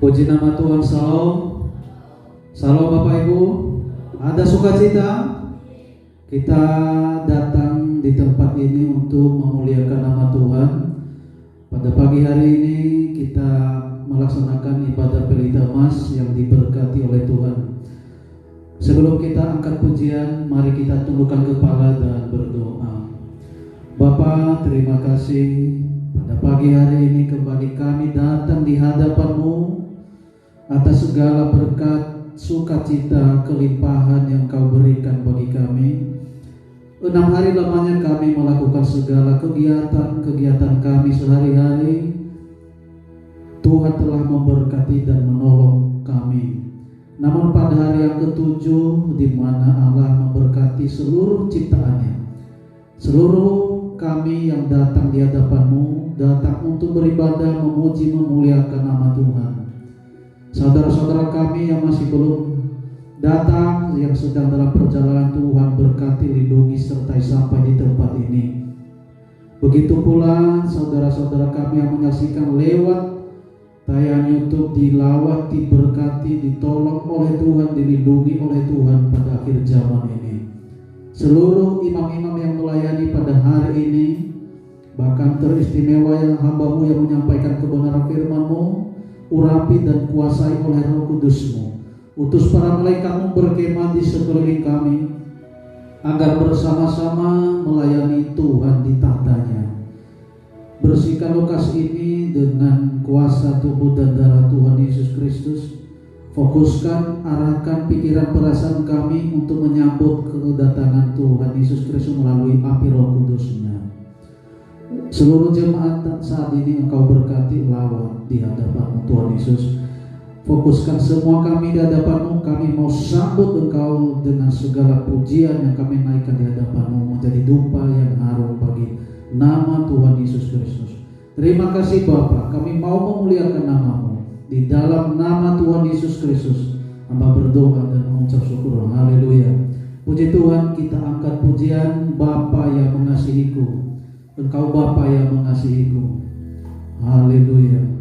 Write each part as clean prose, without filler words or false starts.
Puji nama Tuhan. Salam. Salam Bapak Ibu. Ada sukacita? Kita datang di tempat ini untuk memuliakan nama Tuhan. Pada pagi hari ini kita melaksanakan ibadah pelita emas yang diberkati oleh Tuhan. Sebelum kita angkat pujian, mari kita tundukkan kepala dan berdoa. Bapa, terima kasih pada pagi hari ini kembali kami datang di hadapan-Mu atas segala berkat, sukacita, kelimpahan yang Kau berikan bagi kami. 6 hari lamanya kami melakukan segala kegiatan kami sehari-hari. Tuhan telah memberkati dan menolong kami. Namun pada hari yang ke-7, di mana Allah memberkati seluruh ciptaannya, seluruh kami yang datang di hadapan-Mu, datang untuk beribadah, memuji, memuliakan nama Tuhan. Saudara-saudara kami yang masih belum datang, yang sedang dalam perjalanan, Tuhan berkati, lindungi, sertai sampai di tempat ini. Begitu pula saudara-saudara kami yang menyaksikan lewat tayangan YouTube, dilawat, diberkati, ditolong oleh Tuhan, dilindungi oleh Tuhan pada akhir zaman ini. Seluruh imam-imam yang melayani pada hari ini, bahkan teristimewa yang hamba-Mu yang menyampaikan kebenaran firman-Mu, urapi dan kuasai oleh Roh Kudus-Mu. Utus para malaikat-Mu berkemah di sekeliling kami, agar bersama-sama melayani Tuhan di tahtanya. Bersihkan lokasi ini dengan kuasa tubuh dan darah Tuhan Yesus Kristus. Fokuskan, arahkan pikiran perasaan kami untuk menyambut kedatangan Tuhan Yesus Kristus melalui api Roh Kudus-Nya. Seluruh jemaat saat ini Engkau berkati, lawat di hadapan-Mu Tuhan Yesus. Fokuskan semua kami di hadapan-Mu. Kami mau sambut Engkau dengan segala pujian yang kami naikkan di hadapan-Mu, menjadi dupa yang harum bagi nama Tuhan Yesus Kristus. Terima kasih Bapa, kami mau memuliakan nama-Mu. Di dalam nama Tuhan Yesus Kristus hamba berdoa dan mengucap syukur. Haleluya. Puji Tuhan, kita angkat pujian Bapa yang mengasihiku. Engkau Bapa yang mengasihiku. Haleluya.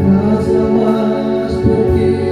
Raja Mas pergi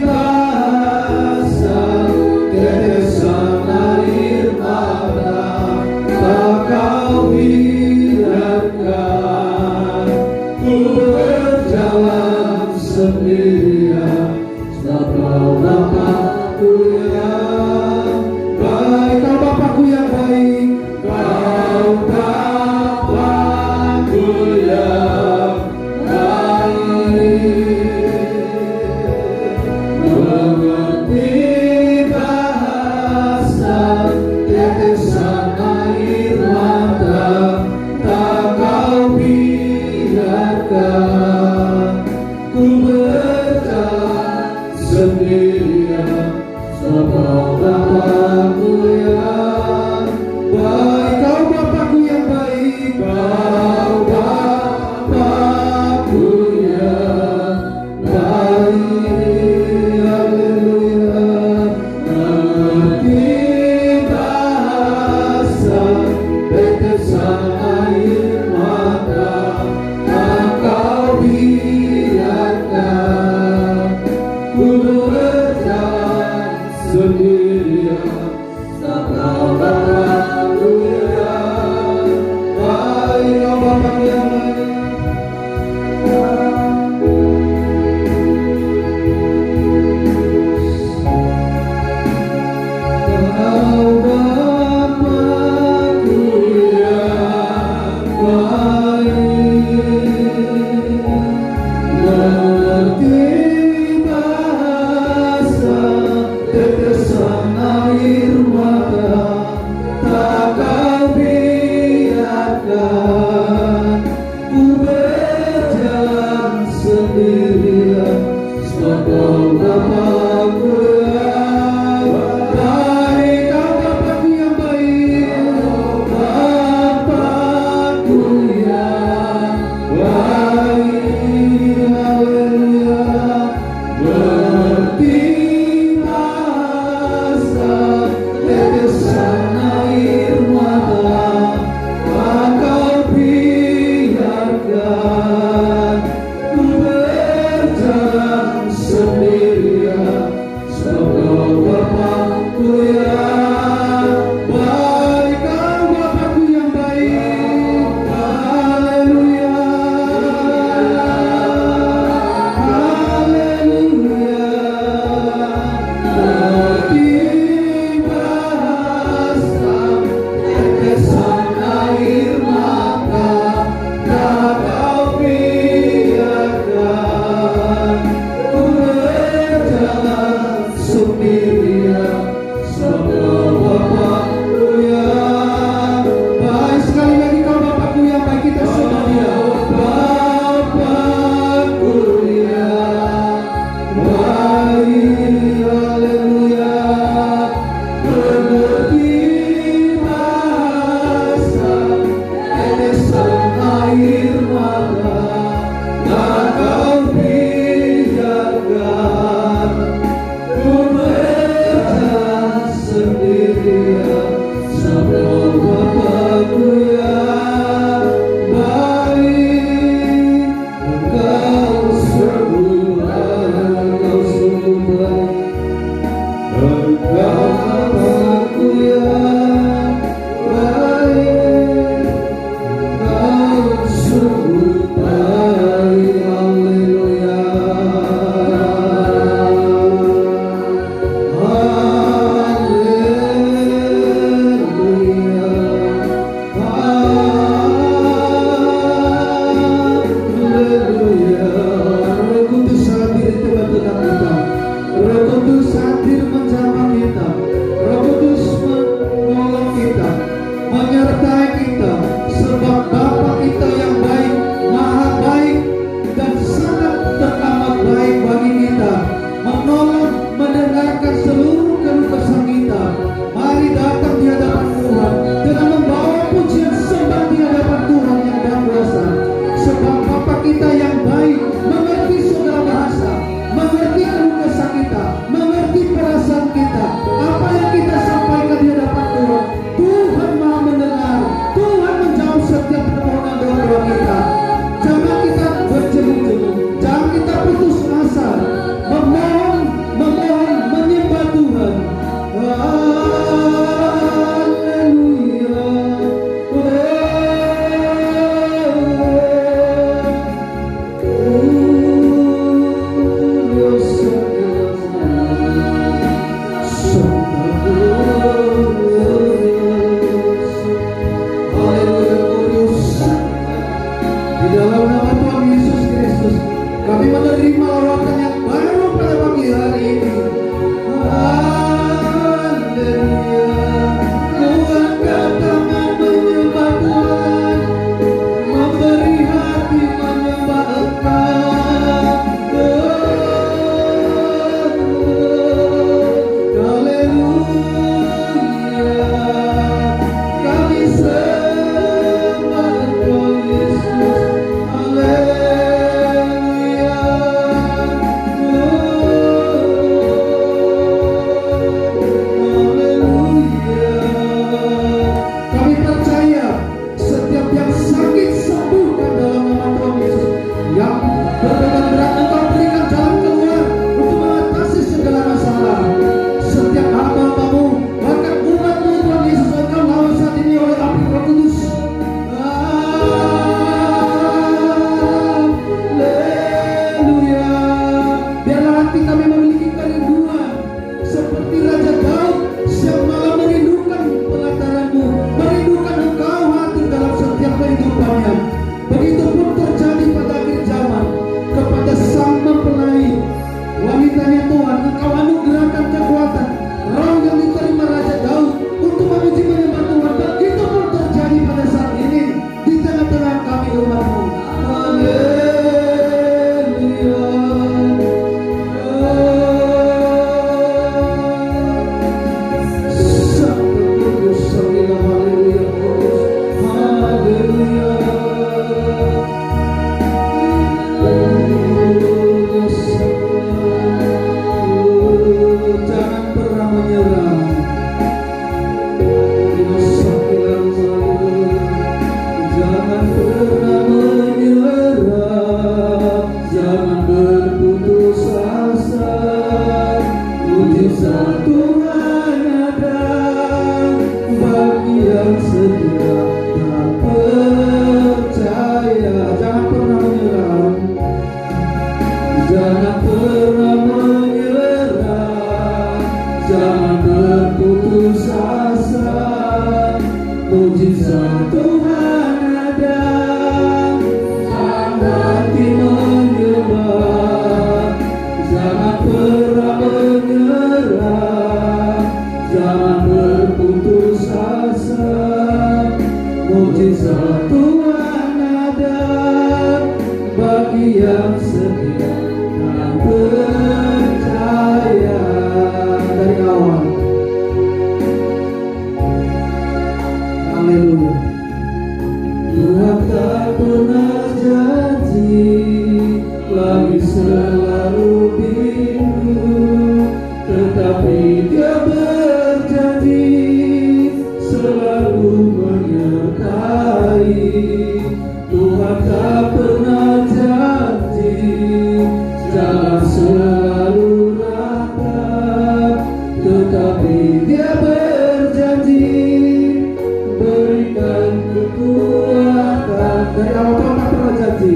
basah tetesan air mata, tak kau biarkan ku berjalan sendirian. Sebab Bapakku yang baik, Kau Bapakku yang baik, Kau Bapakku yang mengerti bahasa tetesan air mata, tak kau biarkan ku berjalan sendirian. Sebab Bapakku yang baik, Kau Bapakku yang baik, Kau Bapakku yang baik. Haleluya. Mengerti bahasa tetesan air mata, tak kau biarkan ku berjalan sendirian. Sebab Bapakku yang baik, Kau Bapakku yang baik. Kau Bapakku yang baik, mengerti bahasa tetesan air mata, tak kau biarkan ku berjalan sendirian. Sebab Bapakku yang baik, Kau Bapakku yang baik, Bapakku yang baik. Haleluya. Mengerti bahasa tetesan air mata, tak kau biarkan ku berjalan sendirian. Jangan pernah menyerah, jangan berputus asa. Mujizat Tuhan ada bagi yang setia dan percaya. Dari awal, haleluya. Tuhan tak pernah janji lagi selalu biru, tetapi Dia berjanji selalu menyertai. Tuhan tak pernah janji jalan selalu rata, tetapi Dia berjanji berikan kekuatan. Dari awal Tuhan tak pernah janji.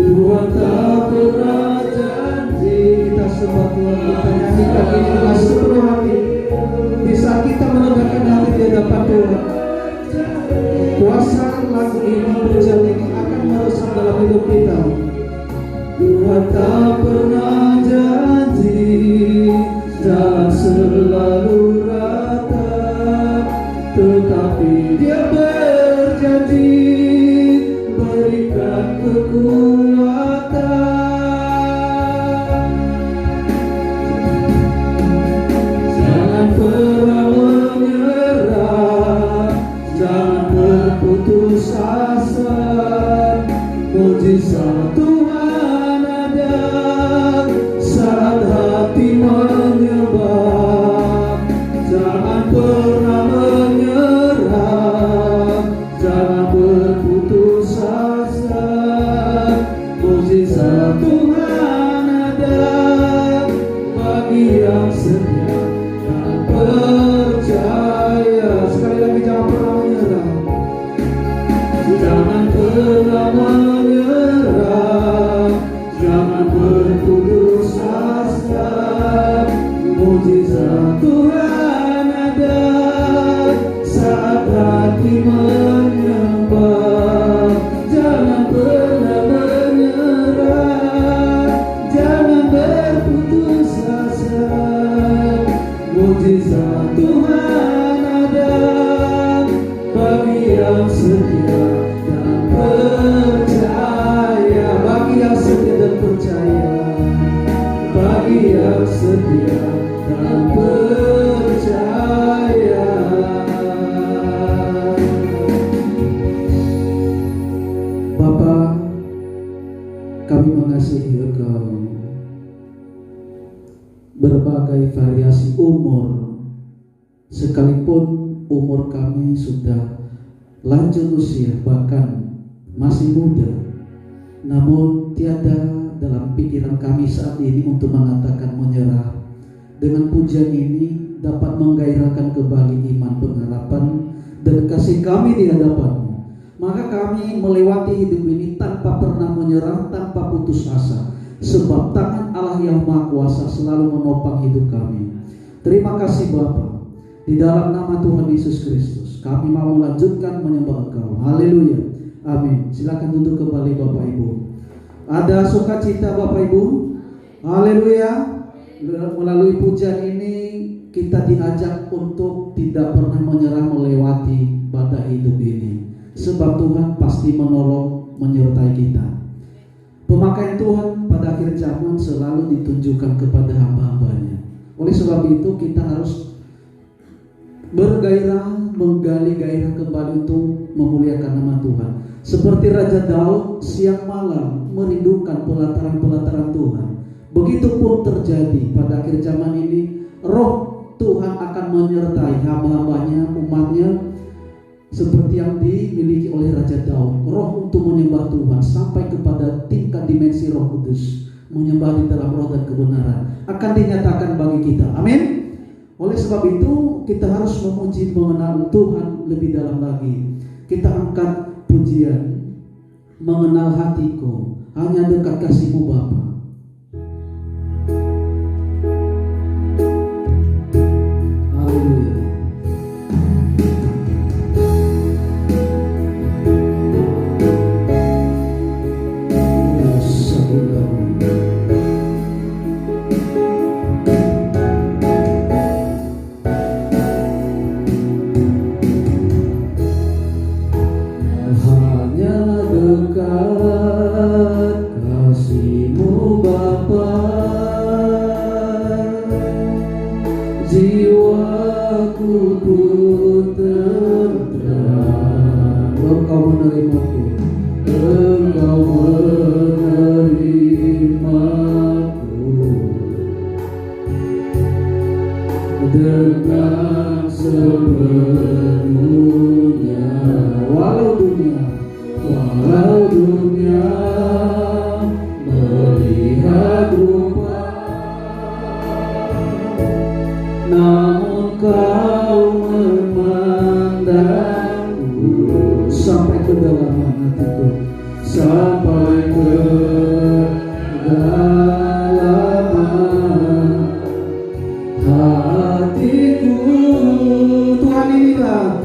Tuhan tak pernah janji. Kita semua Tuhan, kita nyanyikan ini dengan sepenuh hati. Bisa kita meledakkan hati di hadapan Tuhan. Kuasa lagu ini, pujian ini akan meresap dalam hidup kita. Tuhan tak pernah janji jalan selalu rata, tetapi Dia berjanji berikan kekuatan. Jangan pernah menyerah, jangan berputus asa. Mujizat Tuhan ada saat hati menyembah. Jangan pernah menyerah, jangan berputus asa. Mujizat Tuhan ada bagi yang setia dan percaya. Sekali lagi, jangan pernah menyerah. Jangan pernah menyerah, jangan berputus asa. Mujizat Tuhan ada saat hati menyembah. Jangan pernah menyerah, jangan berputus asa. Mujizat Tuhan ada bagi yang setia dan percaya. Bagi yang setia dan percaya, bagi yang setia dan percaya. Bapa, kami mengasihi Engkau. Berbagai variasi umur, sekalipun umur kami sudah lanjut usia, bahkan masih muda, namun tiada dalam pikiran kami saat ini untuk mengatakan menyerah. Dengan pujian ini dapat menggairahkan kembali iman, pengharapan, dan kasih kami di hadapan-Mu. Maka kami melewati hidup ini tanpa pernah menyerah, tanpa putus asa, sebab tangan Allah yang Maha Kuasa selalu menopang hidup kami. Terima kasih Bapa. Di dalam nama Tuhan Yesus Kristus, kami mau melanjutkan menyembah Engkau. Haleluya. Amin. Silakan duduk kembali Bapak Ibu. Ada sukacita Bapak Ibu. Haleluya. Melalui pujian ini kita diajak untuk tidak pernah menyerah melewati badai hidup ini, sebab Tuhan pasti menolong, menyertai kita. Pemakaian Tuhan pada akhir zaman selalu ditunjukkan kepada hamba-hambanya. Oleh sebab itu kita harus bergairah, menggali gairah kembali untuk memuliakan nama Tuhan. Seperti Raja Daud siang malam merindukan pelataran-pelataran Tuhan. Begitupun terjadi pada akhir zaman ini. Roh Tuhan akan menyertai hamba-hambanya, umatnya, seperti yang dimiliki oleh Raja Daud. Roh untuk menyembah Tuhan sampai kepada tingkat dimensi Roh Kudus, menyembah di dalam roh dan kebenaran akan dinyatakan bagi kita. Amin. Oleh sebab itu kita harus memuji, mengenal Tuhan lebih dalam lagi. Kita angkat pujian, mengenal hatiku, hanya dekat kasih-Mu Bapa. Haleluya. dengan sepenuhnya. Walau dunia melihat rupa, namun kau memandangku sampai kedalaman hatiku, sampai kedalaman hatiku. Tuhan inilah,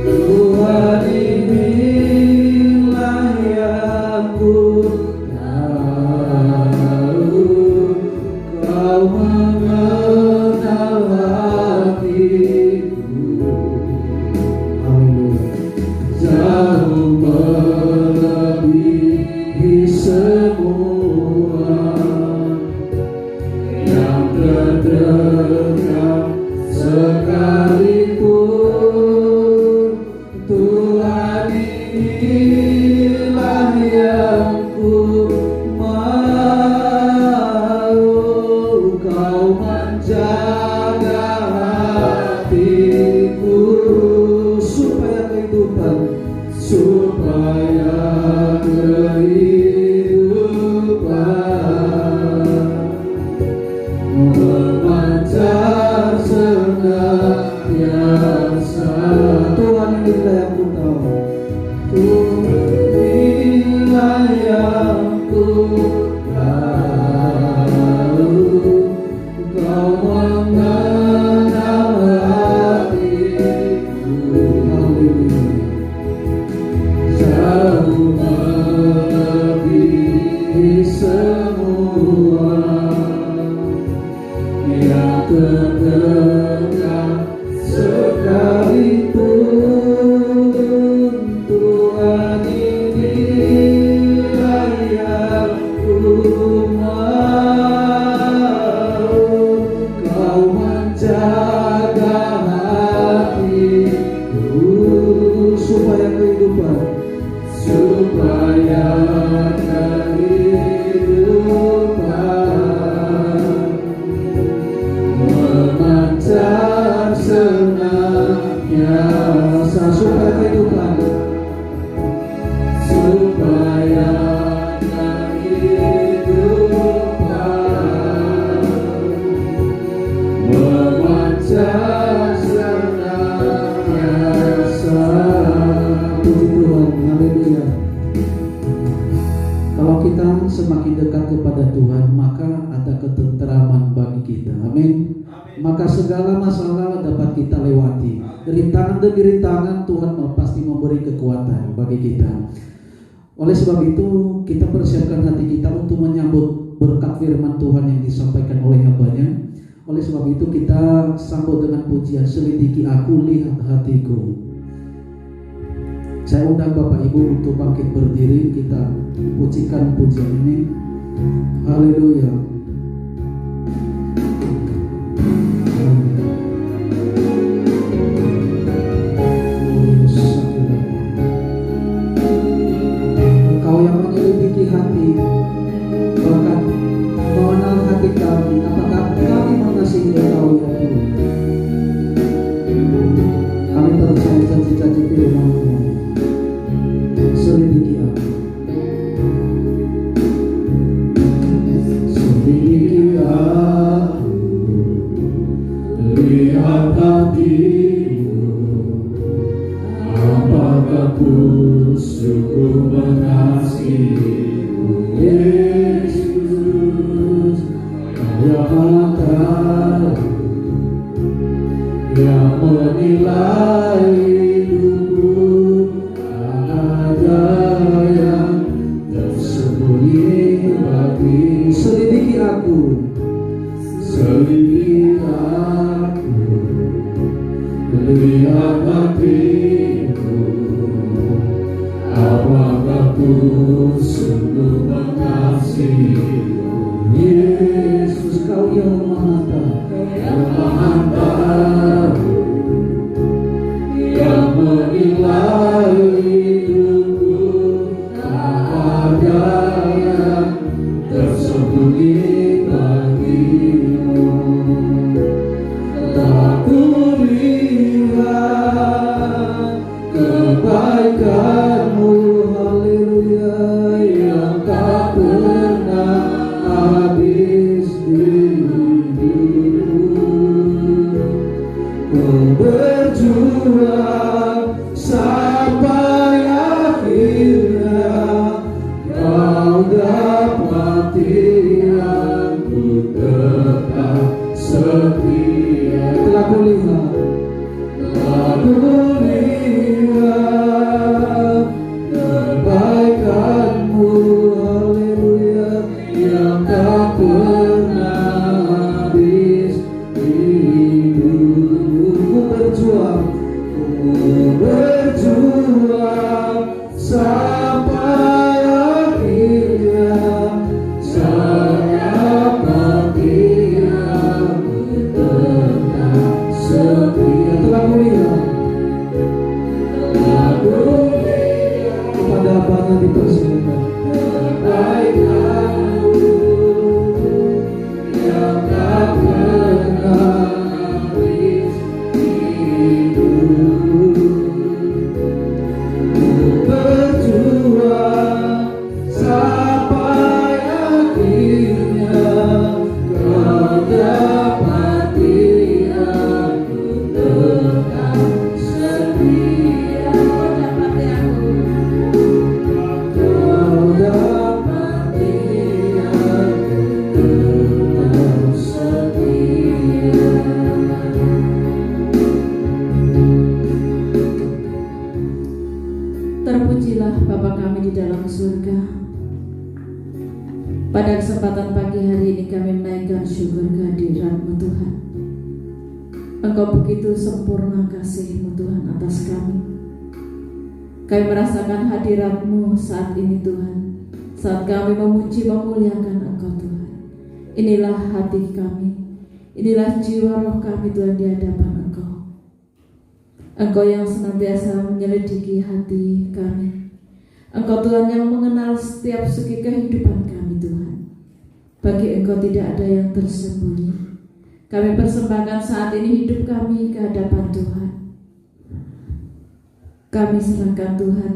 Tuhan inilah yang ku tahu, kau mengenal hatiku. Haleluya. Jauh melebihi semua yang terdekat sekalipun. Tuhan inilah yang ku mau, kau menjaga hatiku supaya kehidupan memancar senantiasa. Tuhan inilah yang ku tahu, Tuhan inilah yang ku tahu, kau mengenal hatiku. Haleluya. Jauh melebihi semua yang terdekat sekalipun. Tuhan inilah yang ku mau, kau menjaga hatiku supaya kehidupan memancar senantiasa, supaya kehidupan memancar senantiasa. Puji Tuhan, haleluya. Kalau kita semakin dekat kepada Tuhan, maka ada ketenteraman bagi kita. Amin. Maka segala masalah dapat kita lewati. Rintangan demi rintangan Tuhan pasti memberi kekuatan bagi kita. Oleh sebab itu kita persiapkan hati kita untuk menyambut berkat firman Tuhan yang disampaikan oleh hamba-Nya. Oleh sebab itu kita sambut dengan pujian, selidiki aku, lihat hatiku. Saya undang Bapak Ibu untuk bangkit berdiri, kita pujikan pujian ini. Haleluya. Engkau yang menyelidiki hati, bahkan mengenal hati kami, apakah kami mengasihi Engkau ya Tuhan. Kami percaya janji-janji firman-Mu. Selidiki aku, selidiki aku, lihat hatiku, apakah ku sungguh mengasihimu, Yesus. Kau yang tahu, yang menilai hidupku, ada yang tersembunyi bagi. Selidiki aku, selidiki aku, lihat hatiku, apakah ku sungguh mengasihimu, Yesus. Kau yang Maha Tahu, yang menilai hidupku, tak ada yang tersembunyi bagi. Bapaknya dipersilakan. Baik aku yang tak pernah habis hidup, berjuang sampai akhirnya kau dapati aku tetap setia. Kau dapati aku tetap setia. Terpujilah Bapa kami di dalam surga. Pada kesempatan pagi hari ini kami menaikkan syukur kehadirat-Mu Tuhan. Engkau begitu sempurna kasih-Mu Tuhan atas kami. Kami merasakan hadirat-Mu saat ini Tuhan, saat kami memuji memuliakan Engkau Tuhan. Inilah hati kami, inilah jiwa roh kami Tuhan di hadapan Engkau. Engkau yang senantiasa menyelidiki hati kami. Engkau Tuhan yang mengenal setiap segi kehidupan kami Tuhan. Bagi Engkau tidak ada yang tersembunyi. Kami persembahkan saat ini hidup kami ke hadapan Tuhan. Kami serahkan Tuhan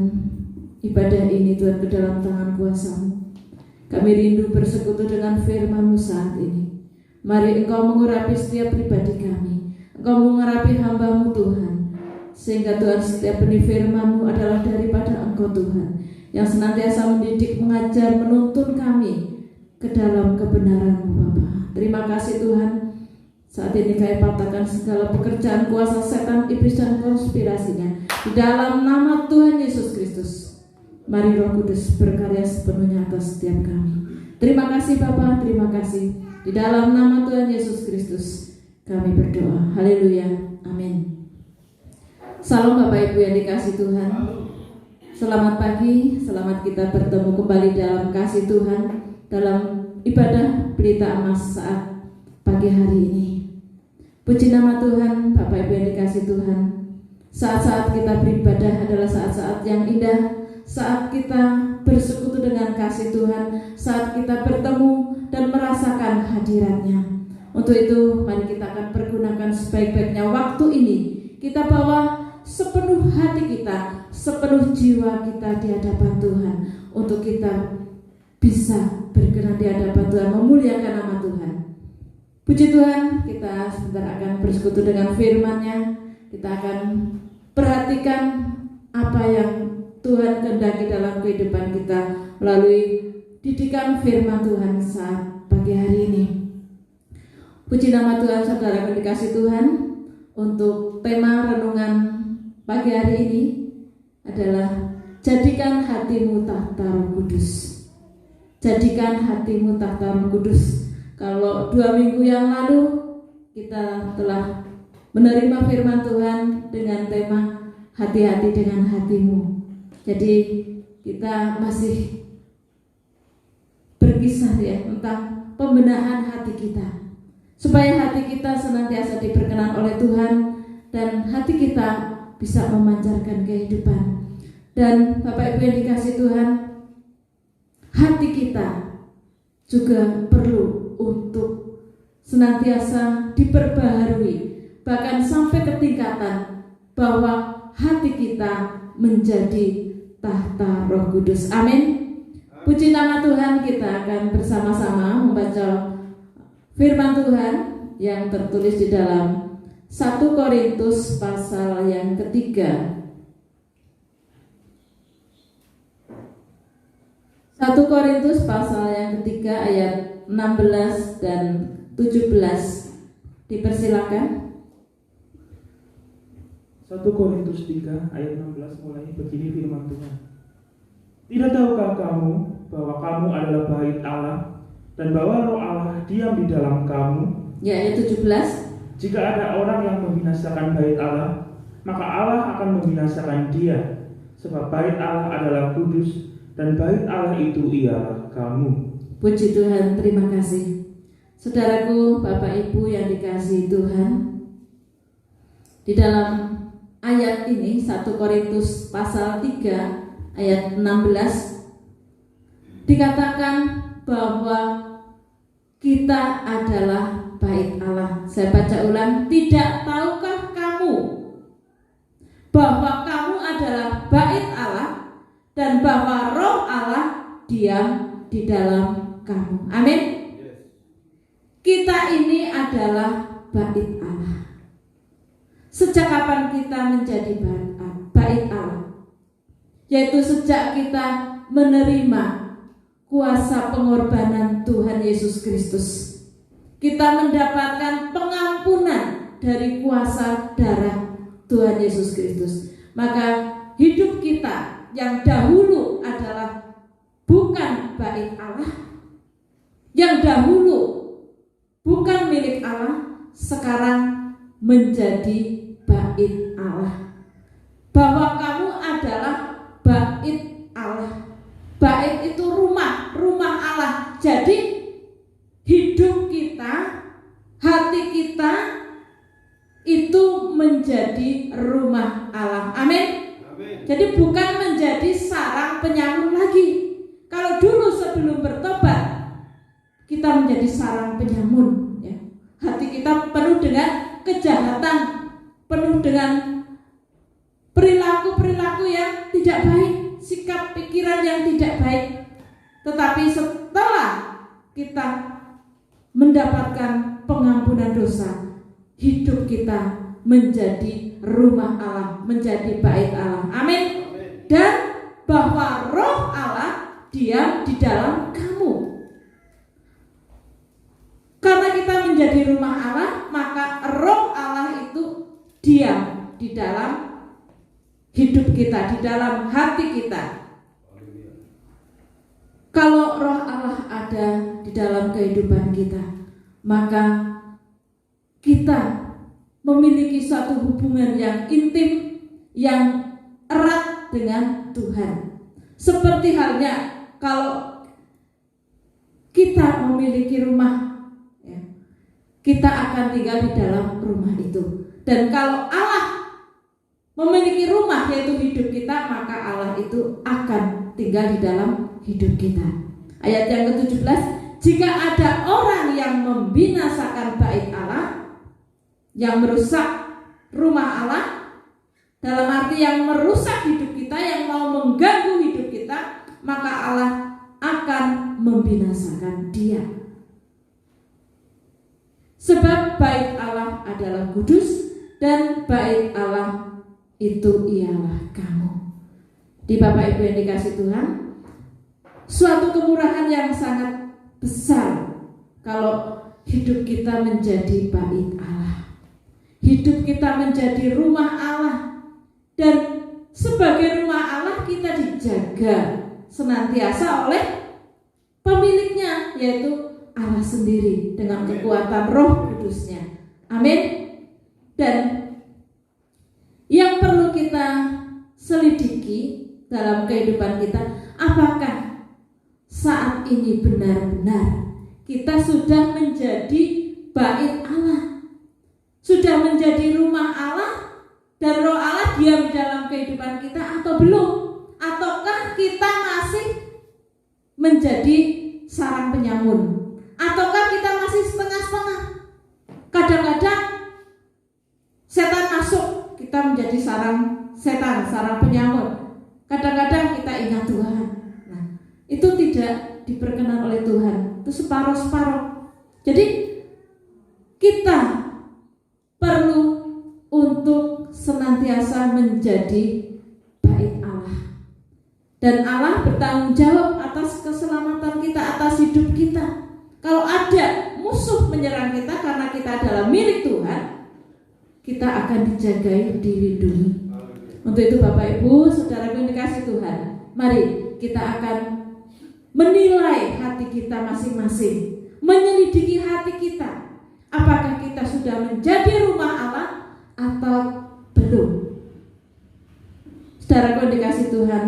ibadah ini Tuhan ke dalam tangan kuasa-Mu. Kami rindu bersekutu dengan firman-Mu saat ini. Mari Engkau mengurapi setiap pribadi kami. Engkau mengurapi hamba-Mu Tuhan, sehingga Tuhan setiap benih firman-Mu adalah daripada Engkau Tuhan, yang senantiasa mendidik, mengajar, menuntun kami ke dalam kebenaran-Mu Bapa. Terima kasih Tuhan. Saat ini kami patahkan segala pekerjaan kuasa setan, iblis dan konspirasinya di dalam nama Tuhan Yesus Kristus. Mari Roh Kudus berkarya sepenuhnya atas setiap kami. Terima kasih Bapa, terima kasih. Di dalam nama Tuhan Yesus Kristus kami berdoa. Haleluya. Amin. Salam Bapak Ibu yang dikasih Tuhan. Selamat pagi, selamat kita bertemu kembali dalam kasih Tuhan, dalam ibadah Pelita Emas saat pagi hari ini. Puji nama Tuhan, Bapak Ibu yang dikasih Tuhan. Saat-saat kita beribadah adalah saat-saat yang indah, saat kita bersekutu dengan kasih Tuhan, saat kita bertemu dan merasakan hadirat-Nya. Untuk itu, mari kita akan pergunakan sebaik-baiknya waktu ini. Kita bawa sepenuh hati kita, sepenuh jiwa kita di hadapan Tuhan, untuk kita bisa berkenan di hadapan Tuhan, memuliakan nama Tuhan. Puji Tuhan, kita sebentar akan bersekutu dengan firman-Nya. Kita akan perhatikan apa yang Tuhan kehendaki dalam kehidupan kita melalui didikan firman Tuhan saat pagi hari ini. Puji nama Tuhan, saudara yang dikasih Tuhan. Untuk tema renungan pagi hari ini adalah jadikan hatimu tahta Roh Kudus. Jadikan hatimu tahta Roh Kudus. Kalau 2 minggu yang lalu kita telah menerima firman Tuhan dengan tema hati-hati dengan hatimu. Jadi kita masih berkisah ya tentang pembenahan hati kita, supaya hati kita senantiasa diberkenan oleh Tuhan dan hati kita bisa memancarkan kehidupan. Dan Bapak Ibu yang dikasih Tuhan, hati kita juga perlu untuk senantiasa diperbaharui, bahkan sampai ke tingkatan bahwa hati kita menjadi tahta Roh Kudus. Amin. Puji nama Tuhan. Kita akan bersama-sama membaca firman Tuhan yang tertulis di dalam 1 Korintus pasal yang ketiga. 1 Korintus pasal yang ketiga ayat 16 dan 17. Dipersilakan. 1 Korintus 3 ayat 16 mulai begini firman Tuhan. Tidak tahukah kamu bahwa kamu adalah bait Allah dan bahwa Roh Allah diam di dalam kamu? Ya, ayat 17. Jika ada orang yang membinasakan bait Allah, maka Allah akan membinasakan dia, sebab bait Allah adalah kudus dan bait Allah itu ialah kamu. Puji Tuhan, terima kasih. Saudaraku, Bapak Ibu yang dikasihi Tuhan, di dalam ayat ini 1 Korintus pasal 3 ayat 16 dikatakan bahwa kita adalah bait Allah. Saya baca ulang, tidak tahukah kamu bahwa kamu adalah bait Allah dan bahwa Roh Allah diam di dalam kamu. Amin. Kita ini adalah bait Allah. Sejak kapan kita menjadi bait Allah? Yaitu sejak kita menerima kuasa pengorbanan Tuhan Yesus Kristus. Kita mendapatkan pengampunan dari kuasa darah Tuhan Yesus Kristus. Maka hidup kita yang dahulu adalah bukan bait Allah, yang dahulu bukan milik Allah, sekarang menjadi bait Allah. Bahwa kamu adalah bait Allah. Bait itu rumah Allah. Jadi hidup kita, hati kita itu menjadi rumah Allah. Amin. Jadi bukan menjadi sarang penyamun lagi. Kalau dulu sebelum bertobat kita menjadi sarang penyamun, ya. Hati kita penuh dengan kejahatan, penuh dengan perilaku-perilaku yang tidak baik, sikap pikiran yang tidak baik. Tetapi setelah kita mendapatkan pengampunan dosa, hidup kita menjadi rumah Allah, menjadi bait Allah. Amin. Dan bahwa Roh Allah diam di dalam kamu. Karena kita menjadi rumah Allah, maka Roh Allah itu diam di dalam hidup kita, di dalam hati kita. Kalau Roh Allah ada di dalam kehidupan kita, maka kita memiliki suatu hubungan yang intim, yang erat dengan Tuhan. Seperti halnya kalau kita memiliki rumah, ya, kita akan tinggal di dalam rumah itu. Dan kalau Allah memiliki rumah, yaitu hidup kita, maka Allah itu akan tinggal di dalam hidup kita. Ayat yang ke-17, jika ada orang yang membinasakan bait Allah, yang merusak rumah Allah, dalam arti yang merusak hidup kita, yang mau mengganggu hidup kita, maka Allah akan membinasakan dia. Sebab bait Allah adalah kudus, dan bait Allah itu ialah kamu. Di Bapak Ibu yang dikasih Tuhan, suatu kemurahan yang sangat besar kalau hidup kita menjadi bait Allah. Hidup kita menjadi rumah Allah, dan sebagai rumah Allah kita dijaga senantiasa oleh pemiliknya, yaitu Allah sendiri dengan kekuatan Roh Kudusnya. Amin. Dan yang perlu kita selidiki dalam kehidupan kita, apakah saat ini benar-benar kita sudah menjadi bait Allah, sudah menjadi rumah Allah, dan Roh Allah diam di dalam kehidupan kita, atau belum? Ataukah kita masih menjadi sarang penyamun? Ataukah kita masih setengah-setengah? Kadang-kadang setan masuk, kita menjadi sarang setan, sarang penyamun. Kadang-kadang kita ingat Tuhan. Nah, itu tidak diperkenan oleh Tuhan. Itu separuh-separuh. Jadi kita perlu untuk senantiasa menjadi bait Allah. Dan Allah bertanggung jawab atas keselamatan kita, atas hidup kita. Kalau ada musuh menyerang kita karena kita adalah milik Tuhan, kita akan dijagai, dilindungi. Untuk itu Bapak Ibu, saudara yang dikasih Tuhan, mari kita akan menilai hati kita masing-masing, menyelidiki hati kita. Apakah kita sudah menjadi rumah Allah atau belum? Saudara yang dikasih Tuhan,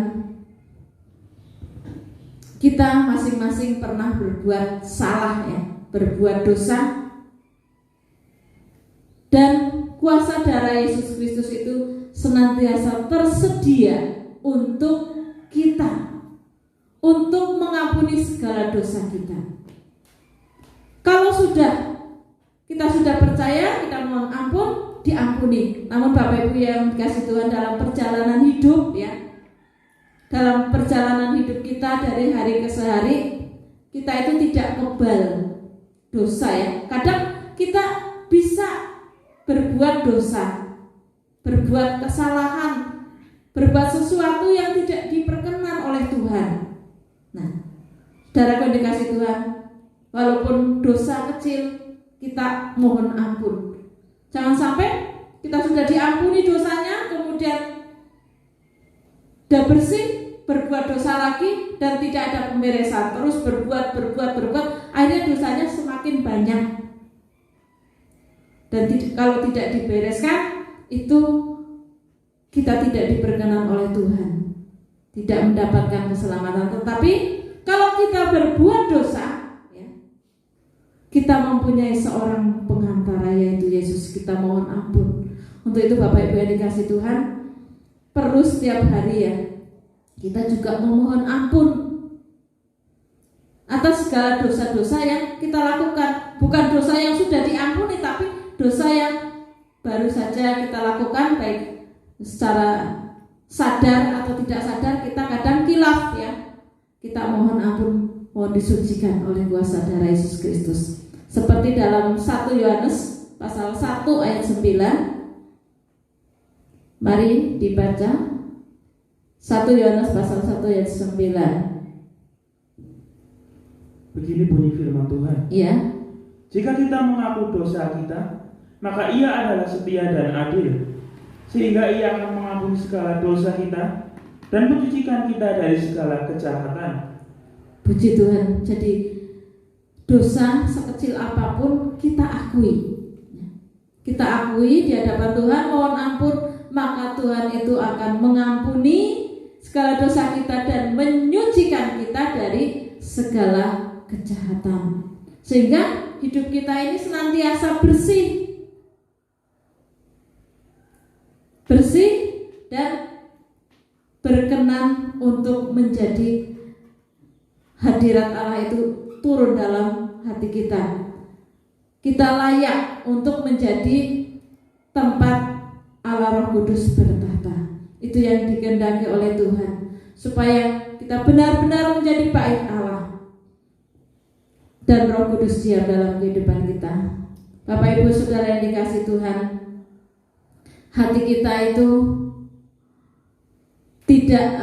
kita masing-masing pernah berbuat salah, ya, berbuat dosa, dan kuasa darah Yesus Kristus itu senantiasa tersedia untuk kita mengampuni segala dosa kita. Kalau kita sudah percaya, kita mohon ampun, diampuni. Namun Bapak Ibu yang dikasih Tuhan, dalam perjalanan hidup ya, dalam perjalanan hidup kita dari hari ke hari, kita itu tidak kebal dosa ya. Kadang kita bisa berbuat dosa, berbuat kesalahan, berbuat sesuatu yang tidak diperkenan oleh Tuhan. Nah, saudara yang dikasih Tuhan, walaupun dosa kecil, kita mohon ampun. Jangan sampai kita sudah diampuni dosanya, kemudian sudah bersih, berbuat dosa lagi dan tidak ada pemberesan, terus berbuat, akhirnya dosanya semakin banyak. Dan kalau tidak dibereskan, itu kita tidak diperkenan oleh Tuhan, tidak mendapatkan keselamatan. Tetapi kalau kita berbuat dosa, ya, kita mempunyai seorang pengantara, yaitu Yesus. Kita mohon ampun. Untuk itu Bapak Ibu yang dikasih Tuhan, perlu setiap hari ya, kita juga memohon ampun atas segala dosa-dosa yang kita lakukan. Bukan dosa yang sudah diampuni, tapi dosa yang baru saja kita lakukan, baik secara sadar atau tidak sadar. Kita kadang kilaf ya. Kita mohon ampun, mohon disucikan oleh kuasa darah Yesus Kristus. Seperti dalam 1 Yohanes pasal 1 ayat 9. Mari dibaca 1 Yohanes pasal 1 ayat 9. Begini bunyi firman Tuhan. Iya. Jika kita mengaku dosa kita, maka Ia adalah setia dan adil, sehingga Ia akan mengampuni segala dosa kita dan mencucikan kita dari segala kejahatan. Puji Tuhan. Jadi dosa sekecil apapun kita akui. Kita akui di hadapan Tuhan, mohon ampun, maka Tuhan itu akan mengampuni segala dosa kita dan menyucikan kita dari segala kejahatan, sehingga hidup kita ini senantiasa bersih dan berkenan untuk menjadi hadirat Allah itu turun dalam hati kita. Kita layak untuk menjadi tempat Allah Roh Kudus bertahta. Itu yang dikehendaki oleh Tuhan, supaya kita benar-benar menjadi bait Allah dan Roh Kudus diam dalam kehidupan kita. Bapak Ibu Saudara yang dikasih Tuhan, hati kita itu tidak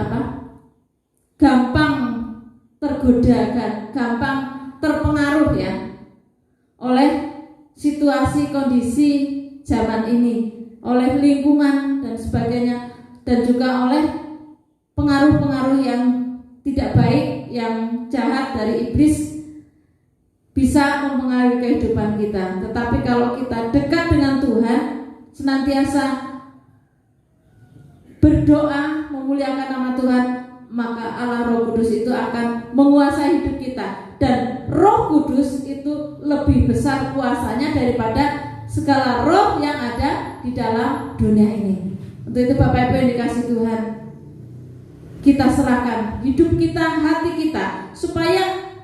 gampang tergoda, gampang terpengaruh ya oleh situasi kondisi zaman ini, oleh lingkungan dan sebagainya, dan juga oleh pengaruh-pengaruh yang tidak baik, yang jahat dari iblis, bisa mempengaruhi kehidupan kita. Tetapi kalau kita dekat dengan Tuhan, senantiasa berdoa, memuliakan nama Tuhan, maka Allah Roh Kudus itu akan menguasai hidup kita. Dan Roh Kudus itu lebih besar kuasanya daripada segala roh yang ada di dalam dunia ini. Untuk itu Bapak Ibu yang dikasih Tuhan, kita serahkan hidup kita, hati kita, supaya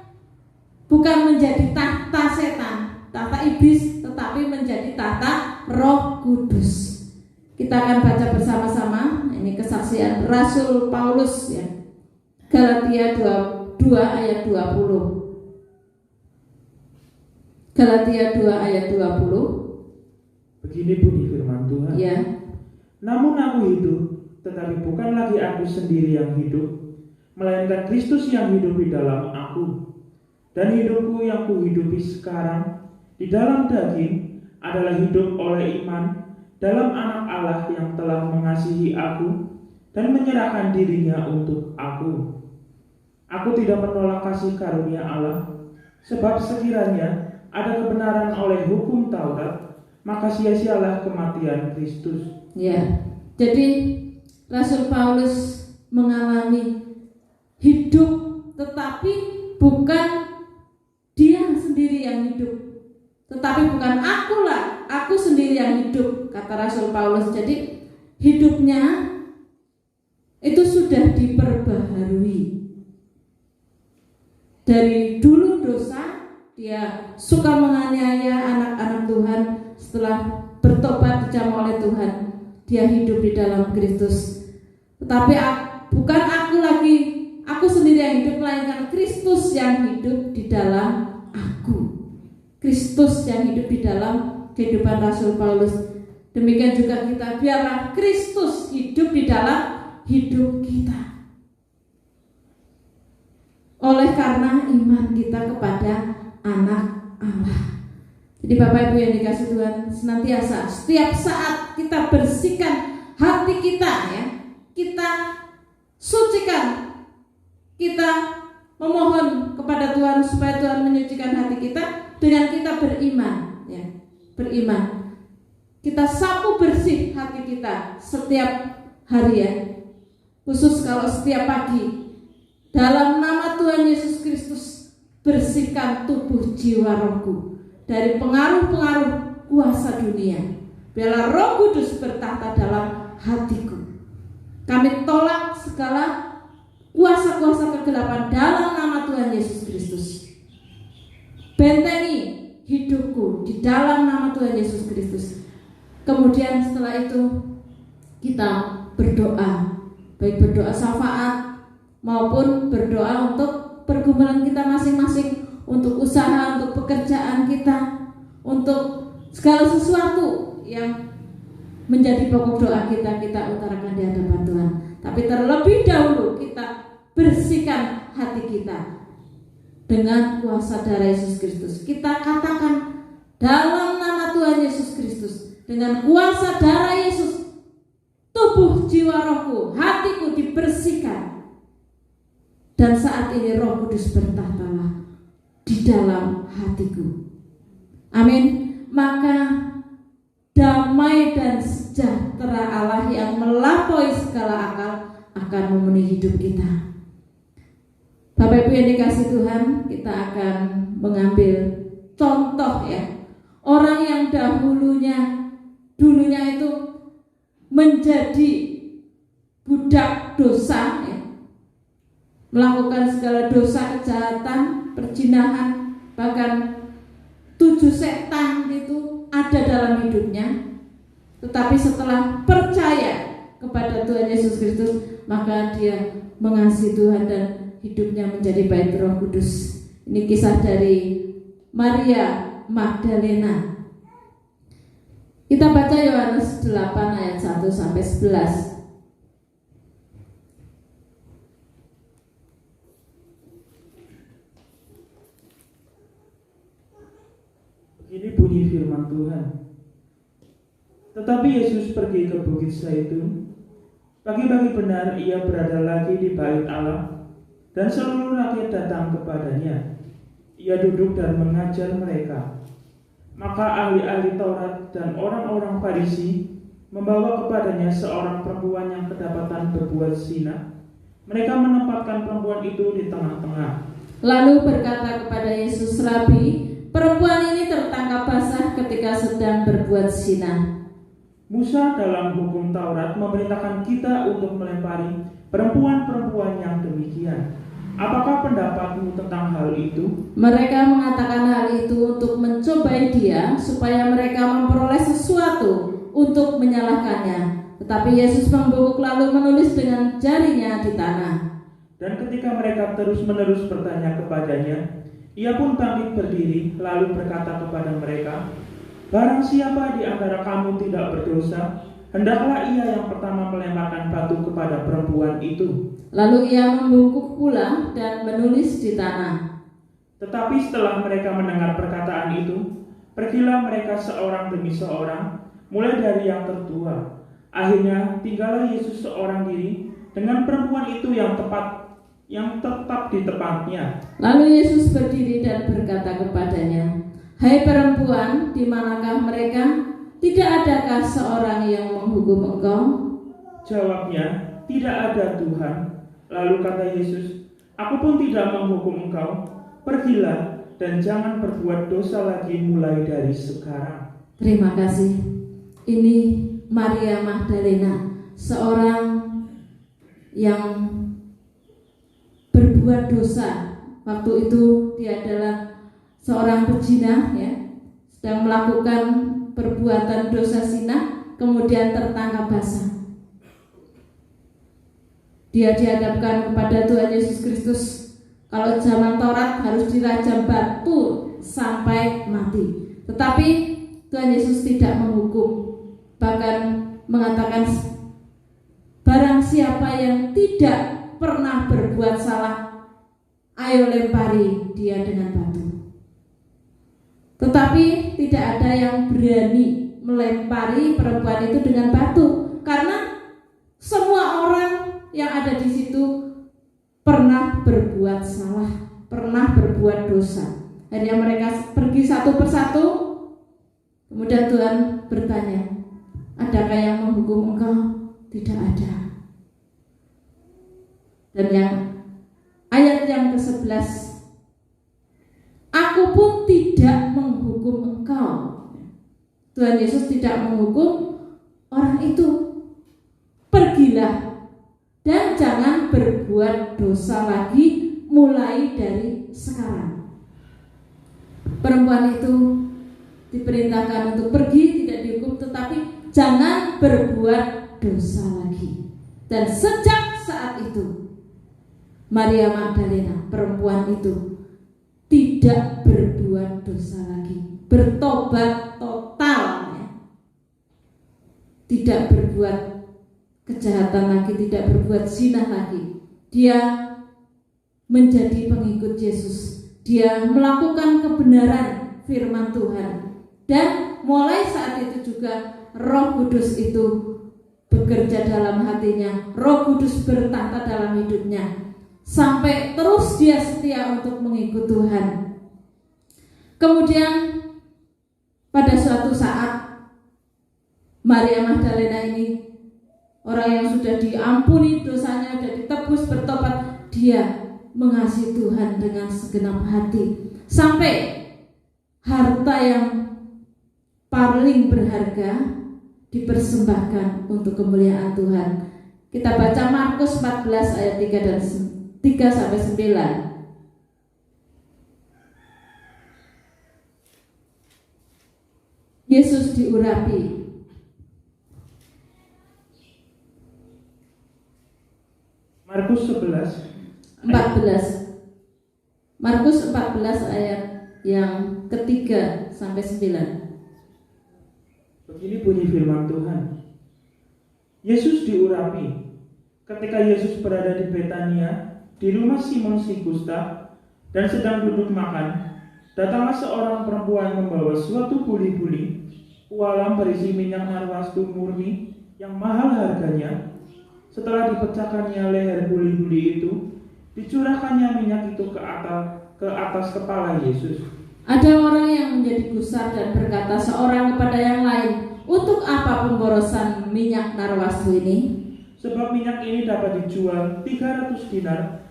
bukan menjadi tahta setan, tahta iblis, tetapi menjadi tahta Roh Kudus. Kita akan baca bersama-sama. Ini kesaksian Rasul Paulus ya. Galatia 2 ayat 20. Galatia 2 ayat 20. Begini bunyi firman Tuhan. Ya. Namun aku hidup, tetapi bukan lagi aku sendiri yang hidup, melainkan Kristus yang hidup di dalam aku. Dan hidupku yang kuhidupi sekarang di dalam daging adalah hidup oleh iman dalam Anak Allah yang telah mengasihi aku dan menyerahkan dirinya untuk aku. Aku tidak menolak kasih karunia Allah, sebab sekiranya ada kebenaran oleh hukum Taurat, maka sia-sialah kematian Kristus. Ya, jadi Rasul Paulus mengalami hidup, tetapi bukan dia sendiri yang hidup, tetapi bukan aku sendiri yang hidup, kata Rasul Paulus. Jadi hidupnya itu sudah diperbaharui. dari dulu dosa, dia suka menganiaya anak-anak Tuhan. Setelah bertobat dijamah oleh Tuhan, dia hidup di dalam Kristus. Tetapi bukan aku sendiri yang hidup, melainkan Kristus yang hidup di dalam aku. Kristus yang hidup di dalam kehidupan Rasul Paulus. Demikian juga kita, biarlah Kristus hidup di dalam hidup kita. Oleh karena iman kita kepada anak Allah. Jadi Bapak Ibu yang dikasih Tuhan, senantiasa setiap saat kita bersihkan hati kita, ya. Kita sucikan, kita memohon kepada Tuhan supaya Tuhan menyucikan hati kita dengan kita beriman, ya. Beriman. Kita sapu bersih hati kita setiap hari, ya. Khusus kalau setiap pagi. Dalam nama Tuhan Yesus Kristus, bersihkan tubuh jiwa rohku dari pengaruh-pengaruh kuasa dunia. Biarlah Roh Kudus bertahta dalam hatiku. Kami tolak segala kuasa-kuasa kegelapan dalam nama Tuhan Yesus Kristus. Bentengi hidupku di dalam nama Tuhan Yesus Kristus. Kemudian setelah itu kita berdoa, baik berdoa syafaat maupun berdoa untuk pergumulan kita masing-masing, untuk usaha, untuk pekerjaan kita, untuk segala sesuatu yang menjadi pokok doa kita utarakan di hadapan Tuhan. Tapi terlebih dahulu kita bersihkan hati kita dengan kuasa darah Yesus Kristus. Kita katakan dalam nama Tuhan Yesus Kristus, dengan kuasa darah Yesus, tubuh jiwa rohku, hatiku dibersihkan. Dan saat ini Roh Kudus bertahtalah di dalam hatiku. Amin. Maka damai dan sejahtera Allah yang melampaui segala akal akan memenuhi hidup kita. Bapak Ibu yang dikasih Tuhan, kita akan mengambil contoh, ya. Orang yang dulunya itu menjadi budak dosa, ya. Melakukan segala dosa, kejahatan, perzinahan, bahkan 7 setan itu ada dalam hidupnya. Tetapi setelah percaya kepada Tuhan Yesus Kristus, maka dia mengasihi Tuhan dan hidupnya menjadi bait Roh Kudus. Ini kisah dari Maria Magdalena. Kita baca Yohanes 8 ayat 1 sampai 11. Ini bunyi firman Tuhan. Tetapi Yesus pergi ke Bukit Zaitun. Pagi-pagi benar ia berada lagi di bait Allah, dan seluruh rakyat datang kepadanya. Ia duduk dan mengajar mereka. Maka ahli-ahli Taurat dan orang-orang Farisi membawa kepadanya seorang perempuan yang kedapatan berbuat zina. Mereka menempatkan perempuan itu di tengah-tengah. Lalu berkata kepada Yesus, Rabi, perempuan ini tertangkap basah ketika sedang berbuat zina. Musa dalam hukum Taurat memerintahkan kita untuk melempari perempuan-perempuan yang demikian. Apakah pendapatmu tentang hal itu? Mereka mengatakan hal itu untuk mencobai dia, supaya mereka memperoleh sesuatu untuk menyalahkannya. Tetapi Yesus membungkuk lalu menulis dengan jarinya di tanah. Dan ketika mereka terus-menerus bertanya kepadanya, ia pun bangkit berdiri lalu berkata kepada mereka, barang siapa di antara kamu tidak berdosa, hendaklah ia yang pertama melemparkan batu kepada perempuan itu. Lalu ia membungkuk pula dan menulis di tanah. Tetapi setelah mereka mendengar perkataan itu, pergilah mereka seorang demi seorang, mulai dari yang tertua. Akhirnya tinggallah Yesus seorang diri dengan perempuan itu yang tetap di tempatnya. Lalu Yesus berdiri dan berkata kepadanya, hai perempuan, di manakah mereka? Tidak adakah seorang yang menghukum engkau? Jawabnya, tidak ada Tuhan. Lalu kata Yesus, aku pun tidak menghukum engkau. Pergilah dan jangan berbuat dosa lagi mulai dari sekarang. Terima kasih. Ini Maria Magdalena, seorang yang berbuat dosa waktu itu dia adalah seorang pezina, ya, sedang melakukan perbuatan dosa zina, kemudian tertangkap basah. Dia dihadapkan kepada Tuhan Yesus Kristus. Kalau zaman Taurat harus dirajam batu sampai mati, tetapi Tuhan Yesus tidak menghukum, bahkan mengatakan barang siapa yang tidak pernah berbuat salah, ayo lempari dia dengan batu. Tetapi tidak ada yang berani melempari perempuan itu dengan batu, karena semua orang yang ada di situ pernah berbuat salah, pernah berbuat dosa. Akhirnya mereka pergi satu persatu. Kemudian Tuhan bertanya, adakah yang menghukum engkau? Tidak ada. Dan yang ayat yang ke-11, aku pun tidak menghukum engkau. Tuhan Yesus tidak menghukum orang itu. Pergilah dan jangan berbuat dosa lagi mulai dari sekarang. Perempuan itu diperintahkan untuk pergi, tidak dihukum, tetapi jangan berbuat dosa lagi. Dan sejak saat itu Maria Magdalena, perempuan itu, tidak berbuat dosa lagi, bertobat total, ya. Tidak berbuat kejahatan lagi, tidak berbuat zina lagi. Dia menjadi pengikut Yesus. Dia melakukan kebenaran firman Tuhan. Dan mulai saat itu juga Roh Kudus itu bekerja dalam hatinya. Roh Kudus bertahta dalam hidupnya, sampai terus dia setia untuk mengikut Tuhan. Kemudian pada suatu saat Maria Magdalena ini, orang yang sudah diampuni dosanya, sudah ditebus, bertobat, dia mengasihi Tuhan dengan segenap hati, sampai harta yang paling berharga dipersembahkan untuk kemuliaan Tuhan. Kita baca Markus 14 ayat 3 sampai 9. Yesus diurapi. Markus 14 ayat yang ketiga sampai 9. Begini bunyi firman Tuhan. Yesus diurapi. Ketika Yesus berada di Betania, di rumah Simon si Kusta, dan sedang duduk makan, datanglah seorang perempuan membawa suatu buli-buli, ualam berisi minyak narwastu murni yang mahal harganya. Setelah dipecahkannya leher buli-buli itu, dicurahkannya minyak itu ke atas kepala Yesus. Ada orang yang menjadi gusar dan berkata seorang kepada yang lain, untuk apa pemborosan minyak narwastu ini? Sebab minyak ini dapat dijual 300 dinar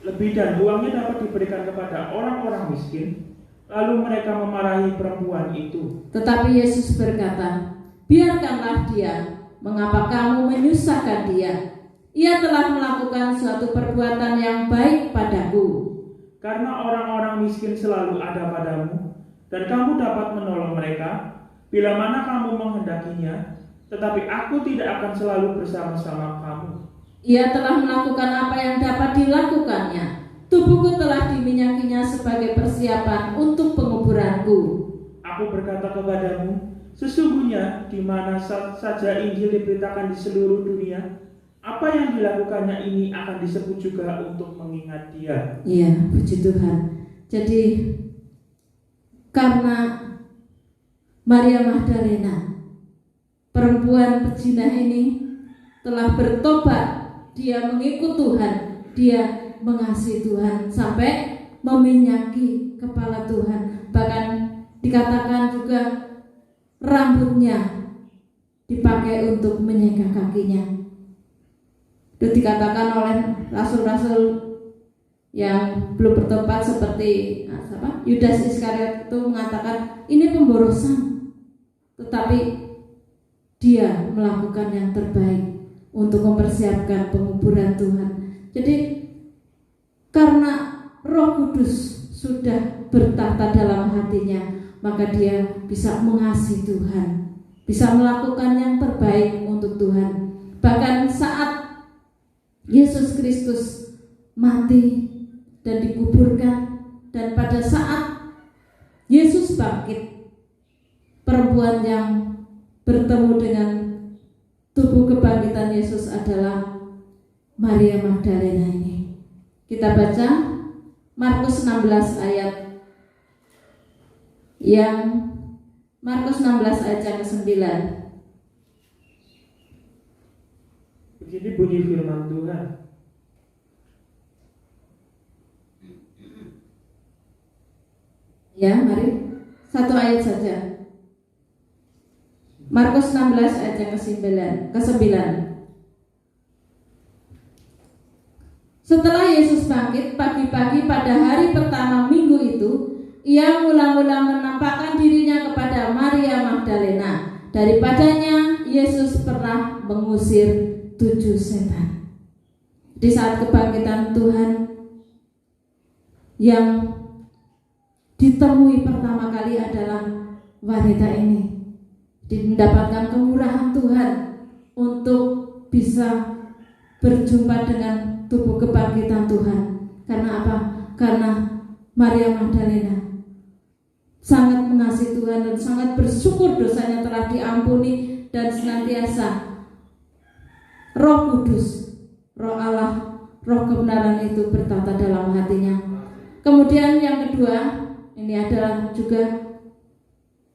lebih, dan uangnya dapat diberikan kepada orang-orang miskin. Lalu mereka memarahi perempuan itu. Tetapi Yesus berkata, biarkanlah dia. Mengapa kamu menyusahkan dia? Ia telah melakukan suatu perbuatan yang baik padaku. Karena orang-orang miskin selalu ada padamu, dan kamu dapat menolong mereka bila mana kamu menghendakinya, tetapi aku tidak akan selalu bersama-sama kamu. Ia telah melakukan apa yang dapat dilakukannya. Tubuhku telah diminyakinya sebagai persiapan untuk penguburanku. Aku berkata kepadamu, sesungguhnya di mana saja Injil diberitakan di seluruh dunia, apa yang dilakukannya ini akan disebut juga untuk mengingat dia. Iya, puji Tuhan. Jadi karena Maria Magdalena, perempuan pezina ini, telah bertobat, dia mengikut Tuhan, dia mengasihi Tuhan sampai meminyaki kepala Tuhan. Bahkan dikatakan juga rambutnya dipakai untuk menyeka kakinya. Itu dikatakan oleh rasul-rasul yang belum bertobat seperti Yudas Iskariot itu mengatakan ini pemborosan, tetapi dia melakukan yang terbaik untuk mempersiapkan penguburan Tuhan. Jadi karena Roh Kudus sudah bertahta dalam hatinya, maka dia bisa mengasihi Tuhan, bisa melakukan yang terbaik untuk Tuhan. Bahkan saat Yesus Kristus mati dan dikuburkan, dan pada saat Yesus bangkit, perempuan yang bertemu dengan tubuh kebangkitan Yesus adalah Maria Magdalena ini. Kita baca Markus 16 ayat yang ke-9. Begini bunyi firman Tuhan. Ya, mari satu ayat saja. Markus 16 ayat yang ke-9. Setelah Yesus bangkit pagi-pagi pada hari pertama minggu itu, ia mula-mula menampakkan dirinya kepada Maria Magdalena. Daripadanya Yesus pernah mengusir 7 setan. Di saat kebangkitan Tuhan, yang ditemui pertama kali adalah wanita ini, mendapatkan kemurahan Tuhan untuk bisa berjumpa dengan tubuh kebangkitan Tuhan. Karena apa? Karena Maria Magdalena sangat mengasihi Tuhan dan sangat bersyukur dosanya telah diampuni, dan senantiasa Roh Kudus, Roh Allah, Roh kebenaran itu bertata dalam hatinya. Kemudian yang kedua, ini adalah juga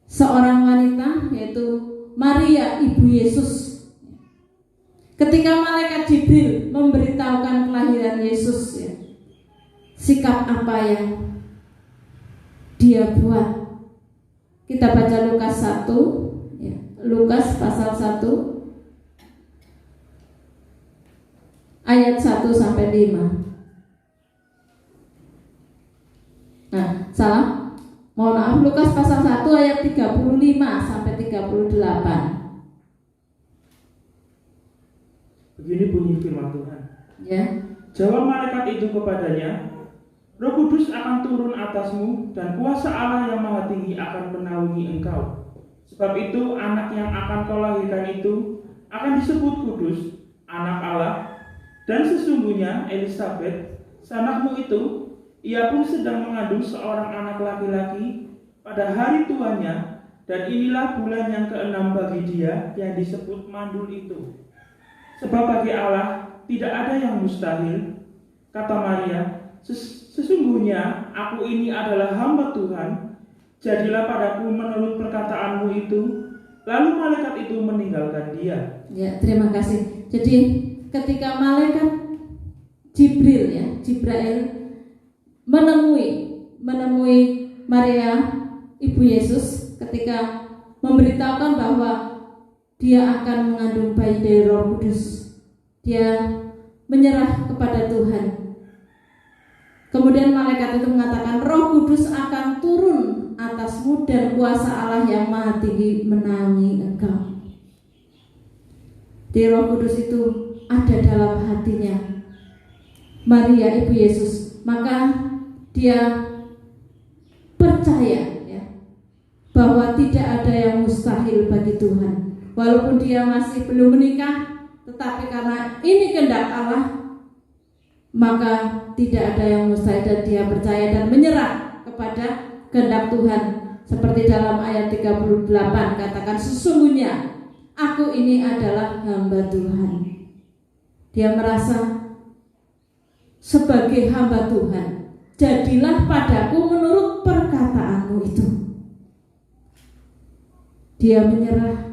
seorang wanita, yaitu Maria ibu Yesus. Ketika malaikat Jibril memberitahukan kelahiran Yesus, ya, sikap apa yang dia buat? Kita baca Lukas 1, ya, Lukas pasal 1 ayat 1 sampai 5. Nah, salah. Mohon maaf, Lukas pasal 1 ayat 35 sampai 38. Begini bunyi firman Tuhan. Ya. Jawab malaikat itu kepadanya, Roh Kudus akan turun atasmu, dan kuasa Allah yang Maha Tinggi akan menaungi engkau. Sebab itu anak yang akan kau lahirkan itu akan disebut kudus, anak Allah. Dan sesungguhnya Elisabet, sanakmu itu, ia pun sedang mengandung seorang anak laki-laki pada hari tuanya, dan inilah bulan yang ke-6 bagi dia yang disebut mandul itu. Sebab bagi Allah tidak ada yang mustahil. Kata Maria, sesungguhnya aku ini adalah hamba Tuhan, jadilah padaku menurut perkataanmu itu. Lalu malaikat itu meninggalkan dia. Ya, terima kasih. Jadi ketika malaikat Jibril menemui Maria ibu Yesus, ketika memberitahukan bahwa dia akan mengandung bayi dari Roh Kudus, dia menyerah kepada Tuhan. Kemudian malaikat itu mengatakan, Roh Kudus akan turun atasmu, dan kuasa Allah yang Maha Tinggi menaungi engkau. Di Roh Kudus itu ada dalam hatinya Maria ibu Yesus, maka dia percaya, ya, bahwa tidak ada yang mustahil bagi Tuhan. Walaupun dia masih belum menikah, tetapi karena ini kehendak Allah, maka tidak ada yang mustahil, dan dia percaya dan menyerah kepada kehendak Tuhan. Seperti dalam ayat 38 katakan, sesungguhnya aku ini adalah hamba Tuhan. Dia merasa sebagai hamba Tuhan, jadilah padaku menurut perkataanmu itu. Dia menyerah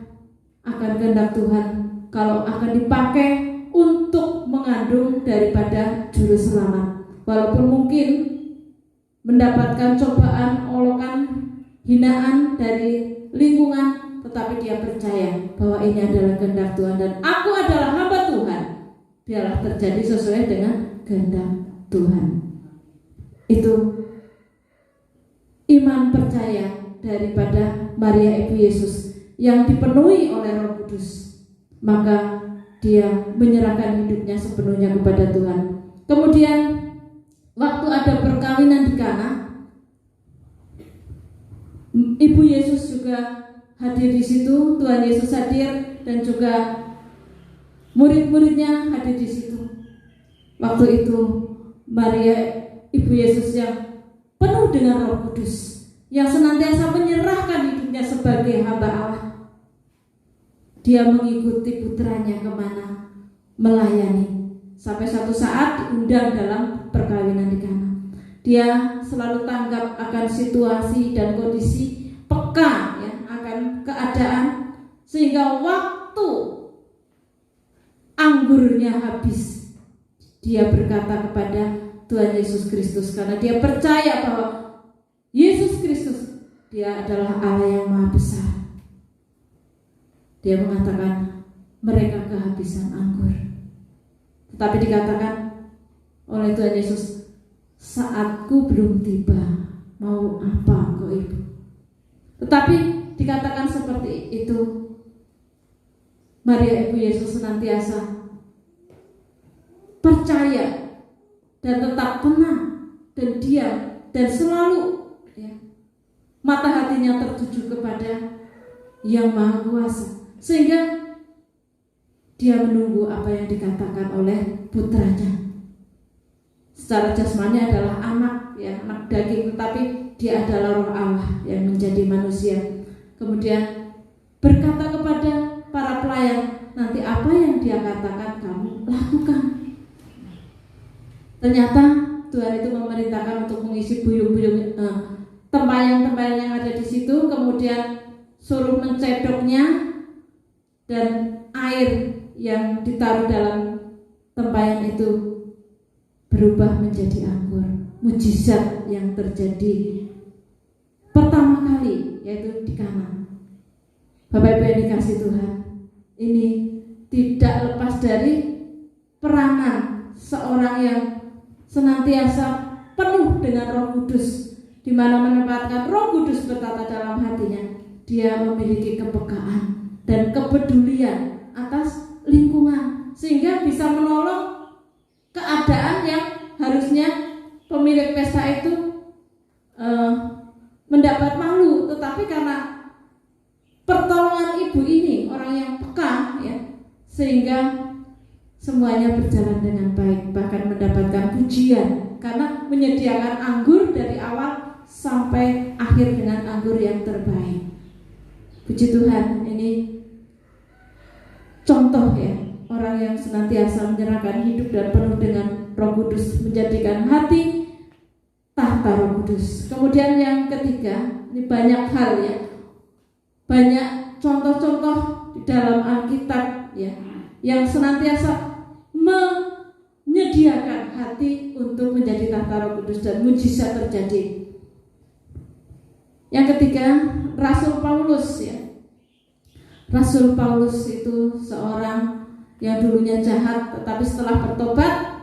akan kehendak Tuhan, kalau akan dipakai untuk mengandung daripada juru selamat. Walaupun mungkin mendapatkan cobaan, olokan, hinaan dari lingkungan, tetapi dia percaya bahwa ini adalah kehendak Tuhan, dan aku adalah hamba Tuhan. Biarlah terjadi sesuai dengan kehendak Tuhan. Itu iman percaya daripada Maria ibu Yesus yang dipenuhi oleh Roh Kudus. Maka dia menyerahkan hidupnya sepenuhnya kepada Tuhan. Kemudian waktu ada perkawinan di Kana, Ibu Yesus juga hadir di situ, Tuhan Yesus hadir dan juga murid-muridnya hadir di situ. Waktu itu Maria, Ibu Yesus yang penuh dengan Roh Kudus, yang senantiasa menyerahkan hidupnya sebagai hamba Allah. Dia mengikuti putranya kemana melayani, sampai suatu saat diundang dalam perkawinan di Kana. Dia selalu tanggap akan situasi dan kondisi, peka ya, akan keadaan, sehingga waktu anggurnya habis, dia berkata kepada Tuhan Yesus Kristus, karena dia percaya bahwa Yesus Kristus, dia adalah Allah yang Maha Besar. Dia mengatakan mereka kehabisan anggur. Tetapi dikatakan oleh Tuhan Yesus, saatku belum tiba, mau apa engkau ibu? Tetapi dikatakan seperti itu, Maria Ibu Yesus senantiasa percaya dan tetap tenang dan diam, dan selalu ya, mata hatinya tertuju kepada Yang Maha Kuasa, sehingga dia menunggu apa yang dikatakan oleh putranya. Secara jasmani adalah anak, ya, anak daging, tetapi dia adalah Roh Allah yang menjadi manusia. Kemudian berkata kepada para pelayan, nanti apa yang dia katakan kamu lakukan. Ternyata Tuhan itu memerintahkan untuk mengisi buyung-buyung tempayan-tempayan yang ada di situ, kemudian suruh mencedoknya, dan air yang ditaruh dalam tempayan itu berubah menjadi anggur. Mujizat yang terjadi pertama kali yaitu di Kana. Bapak Ibu yang dikasihi Tuhan, ini tidak lepas dari peranan seorang yang senantiasa penuh dengan Roh Kudus, di mana menempatkan Roh Kudus bertata dalam hatinya. Dia memiliki kepekaan dan kepedulian atas lingkungan, sehingga bisa menolong keadaan yang harusnya pemilik pesta itu mendapat malu, tetapi karena pertolongan ibu ini, orang yang peka ya, sehingga semuanya berjalan dengan baik, bahkan mendapatkan pujian karena menyediakan anggur dari awal sampai akhir dengan anggur yang terbaik. Puji Tuhan, ini contoh ya, orang yang senantiasa menyerahkan hidup dan penuh dengan Roh Kudus, menjadikan hati tahta Roh Kudus. Kemudian yang ketiga, ini banyak hal ya, banyak contoh-contoh di dalam Alkitab ya, yang senantiasa menyediakan hati untuk menjadi tahta Roh Kudus dan mujizat terjadi. Yang ketiga, Rasul Paulus ya. Rasul Paulus itu seorang yang dulunya jahat, tetapi setelah bertobat,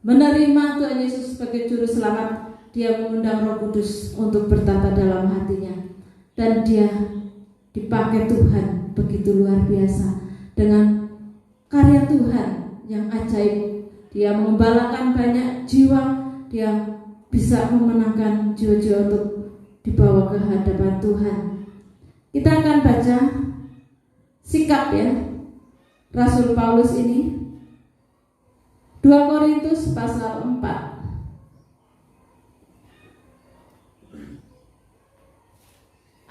menerima Tuhan Yesus sebagai juru selamat, dia mengundang Roh Kudus untuk bertata dalam hatinya, dan dia dipakai Tuhan begitu luar biasa dengan karya Tuhan yang ajaib. Dia mengembalakan banyak jiwa, dia bisa memenangkan jiwa-jiwa untuk dibawa ke hadapan Tuhan. Kita akan baca sikap ya Rasul Paulus ini, 2 Korintus pasal 4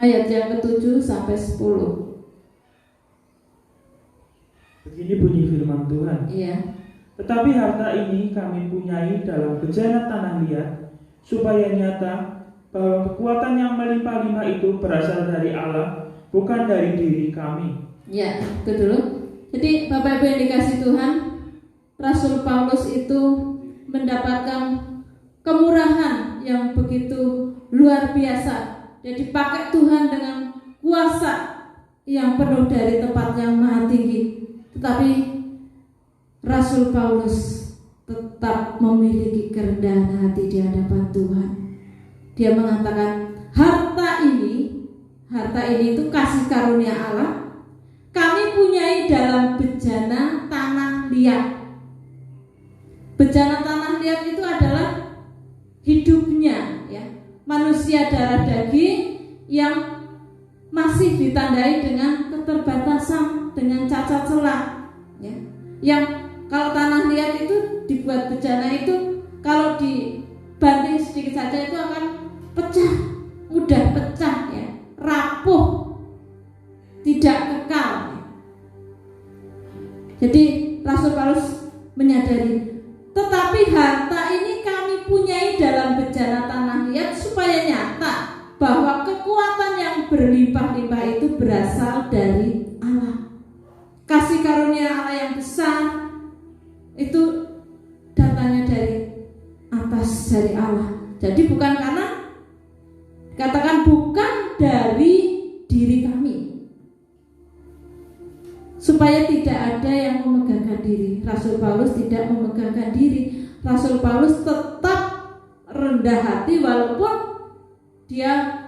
ayat yang ke-7 sampai 10. Begini bunyi firman Tuhan. Iya. Tetapi harta ini kami punyai dalam bejana tanah liat, supaya nyata bahwa kekuatan yang melimpah-limpah itu berasal dari Allah, bukan dari diri kami. Ya, itu dulu. Jadi Bapak Ibu yang dikasih Tuhan, Rasul Paulus itu mendapatkan kemurahan yang begitu luar biasa. Jadi dipakai Tuhan dengan kuasa yang penuh dari tempat yang maha tinggi. Tetapi Rasul Paulus tetap memiliki kerendahan hati di hadapan Tuhan. Dia mengatakan, harta ini itu kasih karunia Allah, kami punyai dalam bejana tanah liat. Bejana tanah liat itu adalah hidupnya, ya, manusia darah daging yang masih ditandai dengan keterbatasan, dengan cacat celah, ya. Yang kalau tanah liat itu dibuat bejana itu kalau dibanting sedikit saja itu akan pecah, mudah pecah, ya, rapuh, tidak kekal. Jadi Rasul Paulus menyadari, tetapi harta ini kami punyai dalam bejana tanah liat supaya nyata bahwa kekuatan yang berlimpah-limpah itu berasal dari Allah. Kasih karunia Allah yang besar itu datangnya dari atas, dari Allah. Jadi bukan karena, katakan bukan dari diri kami, supaya tidak ada yang memegahkan diri. Rasul Paulus tidak memegahkan diri. Rasul Paulus tetap rendah hati walaupun dia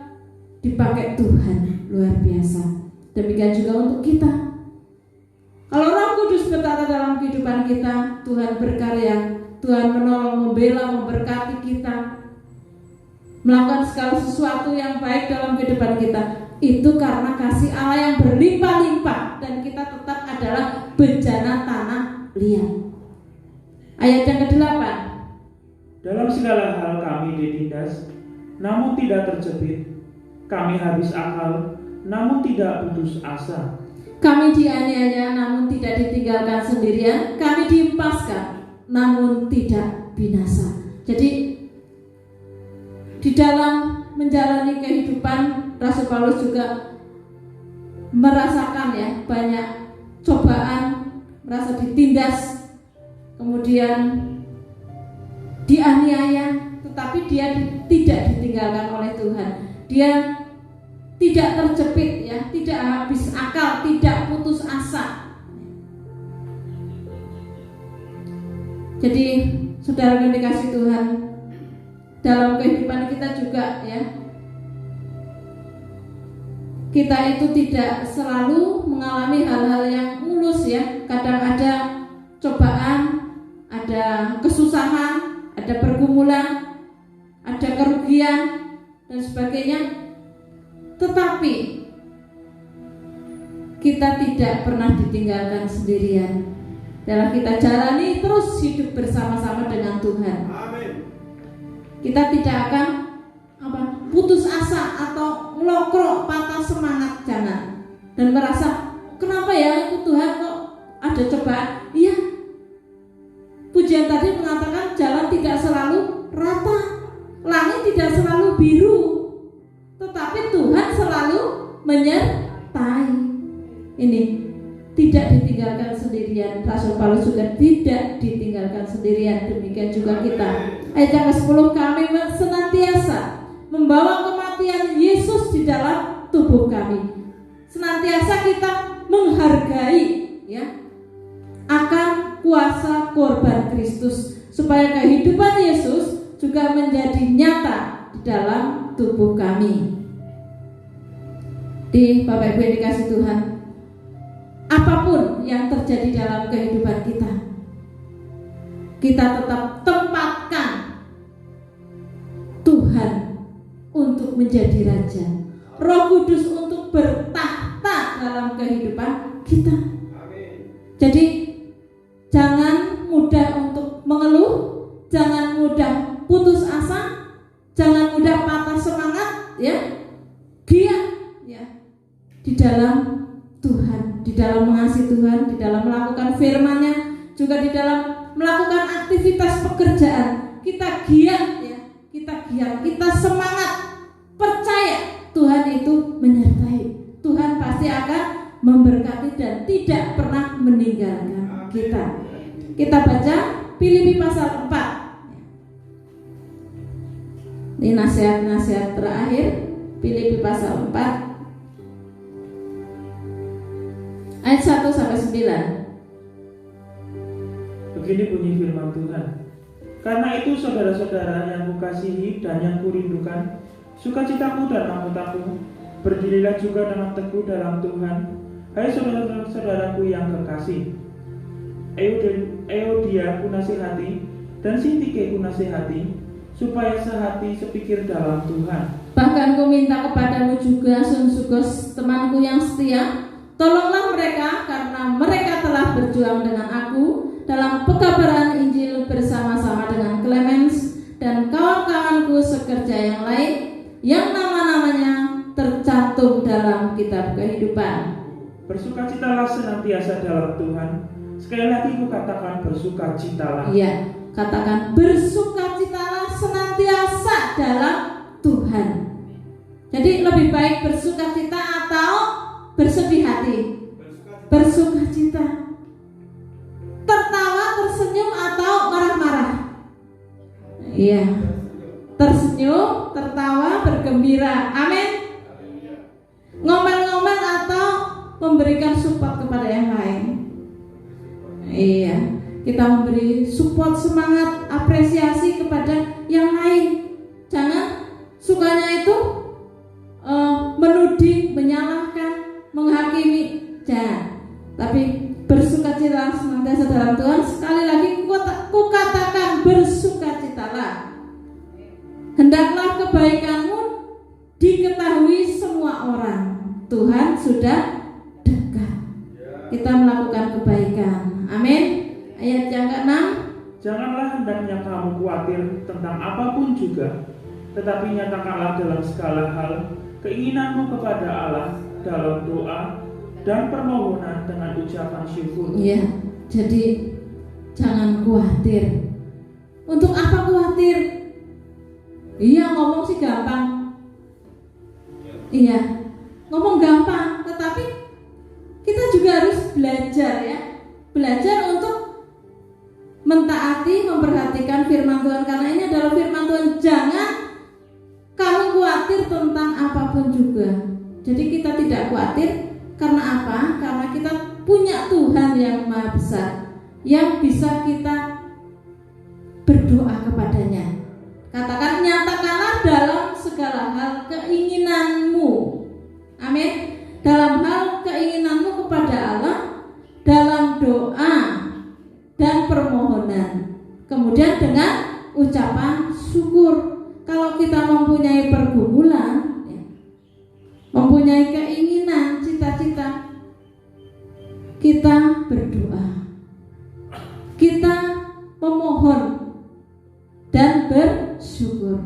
dipakai Tuhan luar biasa. Demikian juga untuk kita. Kalau Roh Kudus bertata dalam kehidupan kita, Tuhan berkarya, Tuhan menolong, membela, memberkati kita, melakukan segala sesuatu yang baik dalam kehidupan kita. Itu karena kasih Allah yang berlimpah-limpah dan kita tetap adalah bejana tanah liat. Ayat yang ke-8. Dalam segala hal kami ditindas, namun tidak terjepit. Kami habis akal, namun tidak putus asa. Kami dianiaya, namun tidak ditinggalkan sendirian. Kami diempaskan, namun tidak binasa. Jadi di dalam menjalani kehidupan, Rasul Paulus juga merasakan, ya, banyak cobaan, merasa ditindas, kemudian dianiaya, tetapi dia tidak ditinggalkan oleh Tuhan. Dia tidak terjepit, ya, tidak habis akal, tidak putus asa. Jadi saudara yang dikasih Tuhan, dalam kehidupan kita juga, ya, kita itu tidak selalu mengalami hal-hal yang mulus, ya. Kadang ada cobaan, ada kesusahan, ada pergumulan, ada kerugian dan sebagainya. Tetapi kita tidak pernah ditinggalkan sendirian. Dalam kita jalani terus hidup bersama-sama dengan Tuhan. Amin. Kita tidak akan putus asa atau ngelokrok, patah semangat, jangan. Dan merasa kenapa ya itu Tuhan kok ada cobaan? Iya. Pujian tadi mengatakan jalan tidak selalu rata, langit tidak selalu biru, tetapi Tuhan selalu menyertai. Ini tidak ditinggalkan sendirian. Rasul Paulus juga tidak ditinggalkan sendirian. Demikian juga kita. Ayat yang ke-10, kami senantiasa membawa kematian Yesus di dalam tubuh kami. Senantiasa kita menghargai, ya, akan kuasa korban Kristus, supaya kehidupan Yesus juga menjadi nyata di dalam tubuh kami. Di Bapak Ibu yang dikasih Tuhan, apapun yang terjadi dalam kehidupan kita, kita tetap tempatkan Tuhan untuk menjadi Raja, Roh Kudus untuk bertahta dalam kehidupan kita. Jadi jangan mudah untuk mengeluh, jangan mudah putus asa, jangan mudah patah semangat, ya. Giat, ya, di dalam Tuhan, di dalam mengasihi Tuhan, di dalam melakukan firman-Nya, juga di dalam melakukan aktivitas pekerjaan. Kita giat, ya, kita semangat, percaya Tuhan itu menyertai. Tuhan pasti akan memberkati dan tidak pernah meninggalkan kita. Kita baca Filipi pasal 4. Ini nasihat-nasihat terakhir, Filipi pasal 4 ayat 1 sampai 9. Begini bunyi firman Tuhan. Karena itu saudara-saudara yang kukasihi dan yang kurindukan, sukacitaku dan mahkotaku, berdirilah juga dengan teguh dalam Tuhan. Hai saudara-saudaraku yang kekasih, Euodia ku nasihati dan Sintike ku nasihati, supaya sehati sepikir dalam Tuhan. Bahkan ku minta kepadamu juga, Sunsugos, temanku yang setia, tolonglah mereka karena mereka telah berjuang dengan aku dalam pekabaran Injil bersama-sama dengan Clemens dan kawan-kawanku sekerja yang lain yang nama-namanya tercantum dalam kitab kehidupan. Bersukacitalah senantiasa dalam Tuhan. Sekali lagi ku katakan bersukacitalah. Iya, katakan bersukacitalah senantiasa dalam Tuhan. Jadi lebih baik bersukacita atau bersedih hati? Bersukacita. Tertawa, tersenyum atau marah-marah? Iya. Tersenyum, tertawa, bergembira. Amin. Ngomel-ngomel atau memberikan support kepada yang lain? Iya. Kita memberi support, semangat, apresiasi kepada yang lain. Jangan sukanya itu menuding, menyalahkan, menghakimi. Jangan. Tapi bersukacitalah senantiasa dalam Tuhan. Sekali lagi ku katakan bersukacitalah. Hendaklah kebaikanmu diketahui semua orang. Tuhan sudah dekat. Kita melakukan kebaikan. Amin. Ayat yang ke-6. Janganlah hendaknya kamu khawatir tentang apapun juga, tetapi nyatakanlah dalam segala hal keinginanmu kepada Allah dalam doa dan permohonan dengan ucapan syukur. Iya. Jadi jangan khawatir. Untuk apa khawatir? Iya, ngomong sih gampang. Iya, ngomong gampang, tetapi kita juga harus belajar ya. Belajar untuk mentaati, memperhatikan firman Tuhan, karena ini adalah firman Tuhan. Jangan kamu khawatir tentang apapun juga. Jadi kita tidak khawatir karena apa? Karena kita punya Tuhan yang Maha Besar, yang bisa kita berdoa kepadanya. Katakan, nyatakanlah dalam segala hal keinginanmu. Amin. Dalam hal keinginanmu kepada Allah, dalam doa dan permohonan. Kemudian dengan ucapan syukur. Kalau kita mempunyai pergumulan, mempunyai keinginan, cita-cita, kita berdoa, kita memohon dan bersyukur.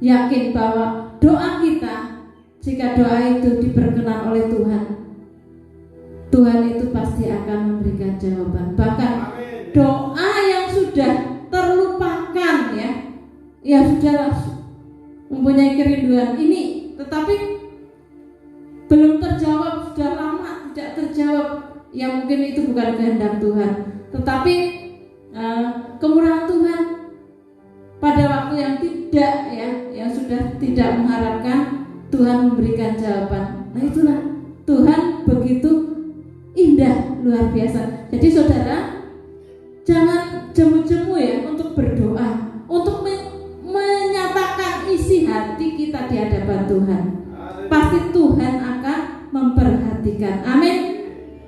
Yakin bahwa doa kita, jika doa itu diperkenan oleh Tuhan, Tuhan itu pasti akan memberikan jawaban. Bahkan doa yang sudah terlupakan ya sudahlah, mempunyai kerinduan ini, tetapi belum terjawab, sudah lama tidak terjawab. Ya mungkin itu bukan kehendak Tuhan, tetapi kemurahan Tuhan pada waktu yang tidak yang sudah tidak mengharapkan, Tuhan memberikan jawaban. Nah itulah Tuhan begitu indah, luar biasa. Jadi saudara, jangan jemu-jemu ya untuk berdoa, untuk menyatakan isi hati kita di hadapan Tuhan. Pasti Tuhan akan memperhatikan. Amin.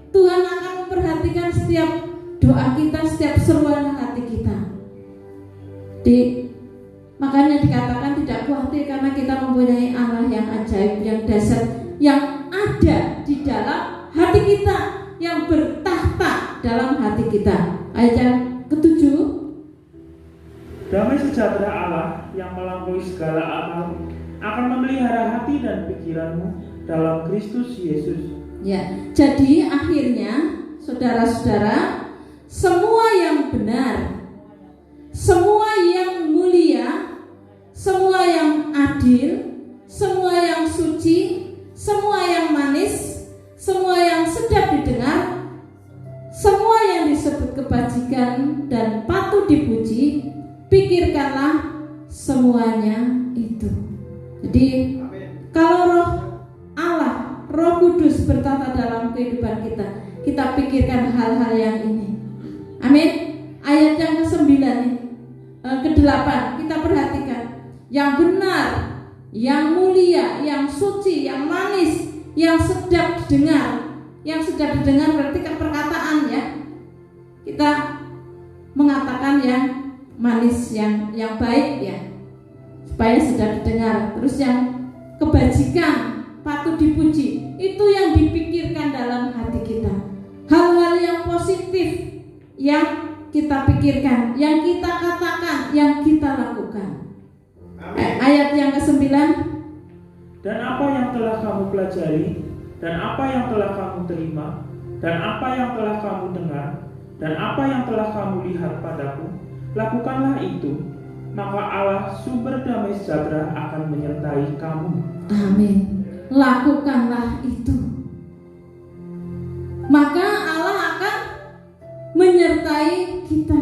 Tuhan akan memperhatikan setiap doa kita, setiap seruan hati kita. Makanya dikatakan tidak khawatir karena kita mempunyai Allah yang ajaib, yang dahsyat, yang ada di dalam hati kita, yang bertahta dalam hati kita. Ayat yang ke-7. Damai sejahtera Allah yang melampaui segala akal akan memelihara hati dan pikiranmu dalam Kristus Yesus. Ya, jadi akhirnya saudara-saudara, semua yang benar, semua yang mulia, semua yang adil, semua yang suci, semua yang manis, semua yang sedap didengar, semua yang disebut kebajikan dan patut dipuji, pikirkanlah semuanya itu. Jadi kalau Roh Allah, Roh Kudus bertata dalam kehidupan kita, kita pikirkan hal-hal yang ini. Amin. Ayat yang ke-9, ke-8 kita perhatikan. Yang benar, yang mulia, yang suci, yang manis, yang sedap didengar. Yang sedap didengar berarti perkataan ya. Kita mengatakan yang manis, yang baik ya. supaya sudah didengar. Terus yang kebajikan patut dipuji, itu yang dipikirkan dalam hati kita. Hal-hal yang positif yang kita pikirkan, yang kita katakan, yang kita lakukan. Ayat yang ke-9. Dan apa yang telah kamu pelajari, dan apa yang telah kamu terima, dan apa yang telah kamu dengar, dan apa yang telah kamu lihat padaku, lakukanlah itu, maka Allah sumber damai sejahtera akan menyertai kamu. Amin. Lakukanlah itu, maka Allah akan menyertai kita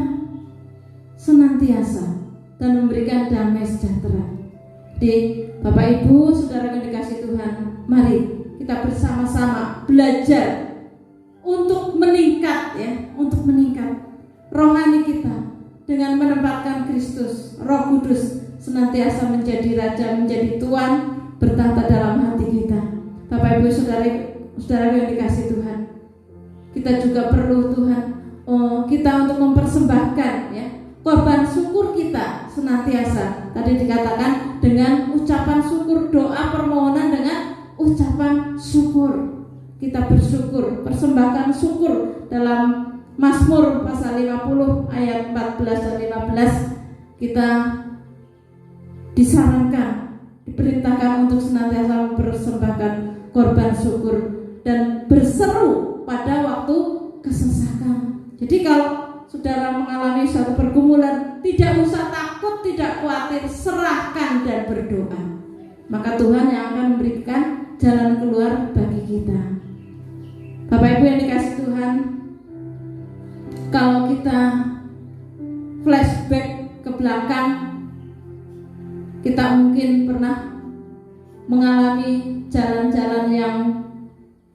senantiasa dan memberikan damai sejahtera. Di Bapak Ibu, saudara yang dikasih Tuhan, mari kita bersama-sama belajar untuk meningkat, ya, untuk meningkat rohani kita dengan menempatkan Kristus, Roh Kudus senantiasa menjadi Raja, menjadi Tuan, bertahta dalam hati kita. Bapak Ibu saudara yang dikasih Tuhan, kita juga perlu Tuhan, kita untuk mempersembahkan, ya, korban syukur kita senantiasa. Tadi dikatakan dengan ucapan syukur, doa permohonan dengan ucapan syukur. Kita bersyukur, persembahkan syukur. Dalam Mazmur pasal 50 ayat 14 dan 15 kita disarankan, diperintahkan untuk senantiasa mempersembahkan korban syukur dan berseru pada waktu kesesakan. Jadi kalau saudara mengalami suatu pergumulan, tidak usah takut, tidak khawatir, serahkan dan berdoa. Maka Tuhan yang akan memberikan jalan keluar bagi kita. Bapak Ibu yang dikasih Tuhan, kalau kita flashback ke belakang, kita mungkin pernah mengalami jalan-jalan yang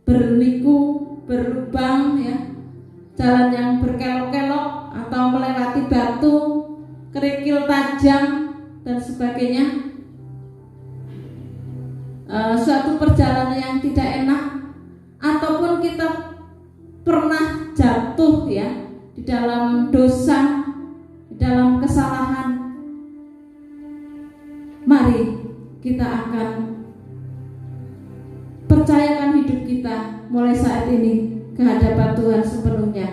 berliku, berlubang, ya, jalan yang berkelok-kelok atau melewati batu, kerikil tajam dan sebagainya. Suatu perjalanan yang tidak enak, ataupun kita pernah jatuh, ya, di dalam dosa, di dalam kesalahan. Mari kita akan percayakan hidup kita mulai saat ini ke hadapan Tuhan sepenuhnya.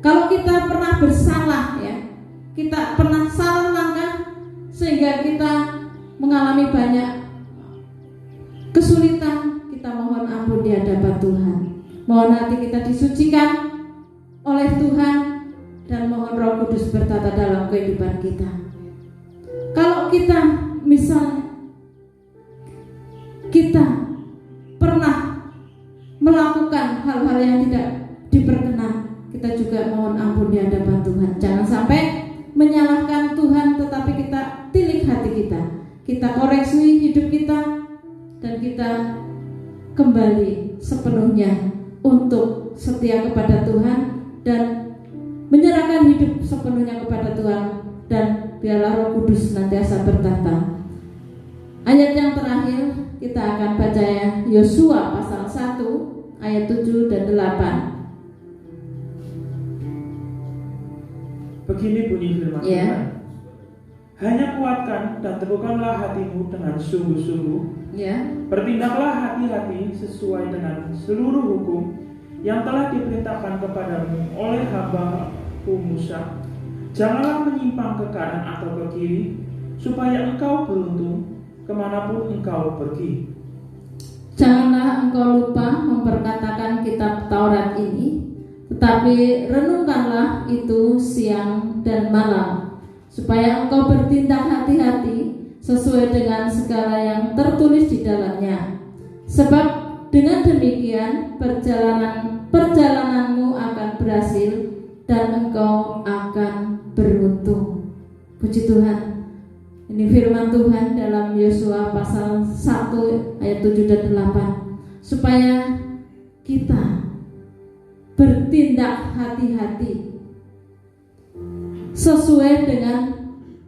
Kalau kita pernah bersalah, ya, kita pernah salah langkah sehingga kita mengalami banyak kesulitan, kita mohon ampun di hadapan Tuhan. Mohon hati kita disucikan oleh Tuhan dan mohon Roh Kudus bertata dalam kehidupan kita. Kalau kita misalnya kita pernah melakukan hal-hal yang tidak diperkenan, kita juga mohon ampun di hadapan Tuhan. Jangan sampai menyalahkan Tuhan, tetapi kita tilik hati kita, kita koreksi hidup kita, dan kita kembali sepenuhnya untuk setia kepada Tuhan dan menyerahkan hidup sepenuhnya kepada Tuhan, dan biarlah Roh Kudus senantiasa bertata. Ayat yang terakhir kita akan baca, ya, Yosua pasal 1 ayat 7 dan 8. Begini bunyi firman Tuhan. Hanya kuatkan dan teguhkanlah hatimu dengan sungguh-sungguh. Bertindaklah hati-hati sesuai dengan seluruh hukum yang telah diperintahkan kepadamu oleh hamba-Ku Musa. Janganlah menyimpang ke kanan atau ke kiri, supaya engkau beruntung kemanapun engkau pergi. Janganlah engkau lupa memperkatakan kitab Taurat ini, tetapi renungkanlah itu siang dan malam, supaya engkau bertindak hati-hati sesuai dengan segala yang tertulis di dalamnya. Sebab dengan demikian perjalananmu akan berhasil dan engkau akan beruntung. Puji Tuhan. Ini firman Tuhan dalam Yosua pasal 1 ayat 7 dan 8. Supaya kita bertindak hati-hati sesuai dengan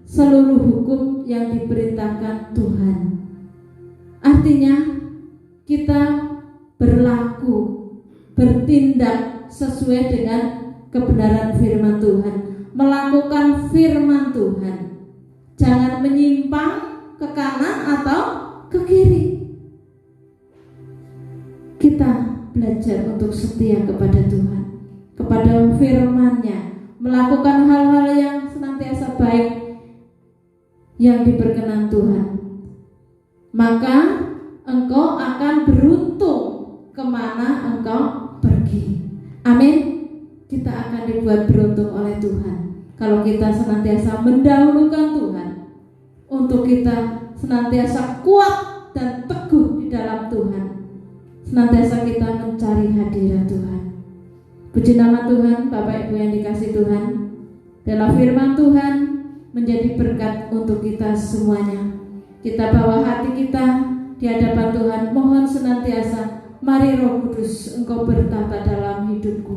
seluruh hukum yang diperintahkan Tuhan. Artinya kita berlaku, bertindak sesuai dengan kebenaran firman Tuhan, melakukan firman Tuhan. Jangan menyimpang ke kanan atau ke kiri. Kita belajar untuk setia kepada Tuhan, kepada firman-Nya, melakukan hal-hal yang senantiasa baik yang diberkenan Tuhan. Maka engkau akan beruntung kemana engkau pergi. Amin. Kita akan dibuat beruntung oleh Tuhan kalau kita senantiasa mendahulukan Tuhan, untuk kita senantiasa kuat dan teguh di dalam Tuhan, senantiasa kita mencari hadirat Tuhan. Puji nama Tuhan. Bapak Ibu yang dikasihi Tuhan, dalam firman Tuhan menjadi berkat untuk kita semuanya. Kita bawa hati kita di hadapan Tuhan, mohon senantiasa, mari Roh Kudus, Engkau bertata dalam hidupku,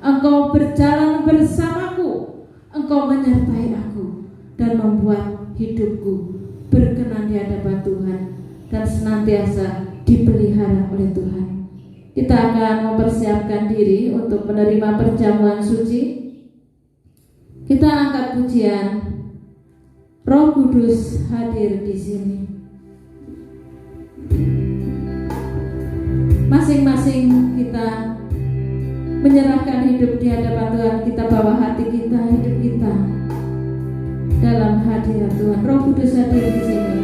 Engkau berjalan bersamaku, Engkau menyertai aku dan membuat hidupku berkenan di hadapan Tuhan dan senantiasa dipelihara oleh Tuhan. Kita akan mempersiapkan diri untuk menerima perjamuan suci. Kita angkat pujian Roh Kudus hadir di sini. Masing-masing kita menyerahkan hidup di hadapan Tuhan. Kita bawa hati kita, hidup kita dalam hadirat Tuhan. Roh Kudus hadir di sini.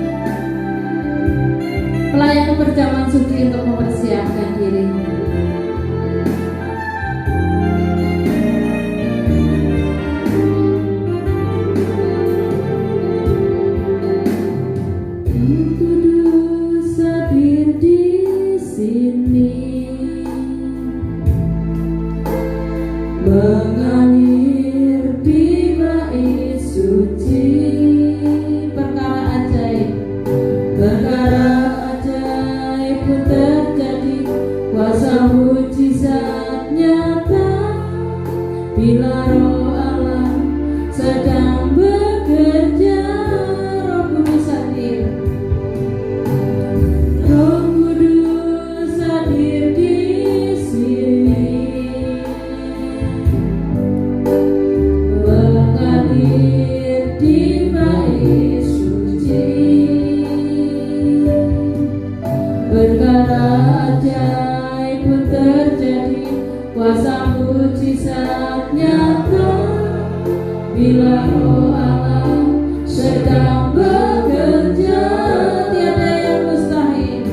Pelayan perjamuan suci untuk mempersiapkan diri. Mengalir di bait suci, perkara ajaib pun terjadi, kuasa mujizat nyata, bila Roh Allah sedang bekerja. Roh Kudus hadir, Roh Kudus hadir di sini. Mengalir di bait suci, perkara ajaib pun terjadi, kuasa mujizat nyata, bila Roh Allah sedang bekerja. Tiada yang mustahil,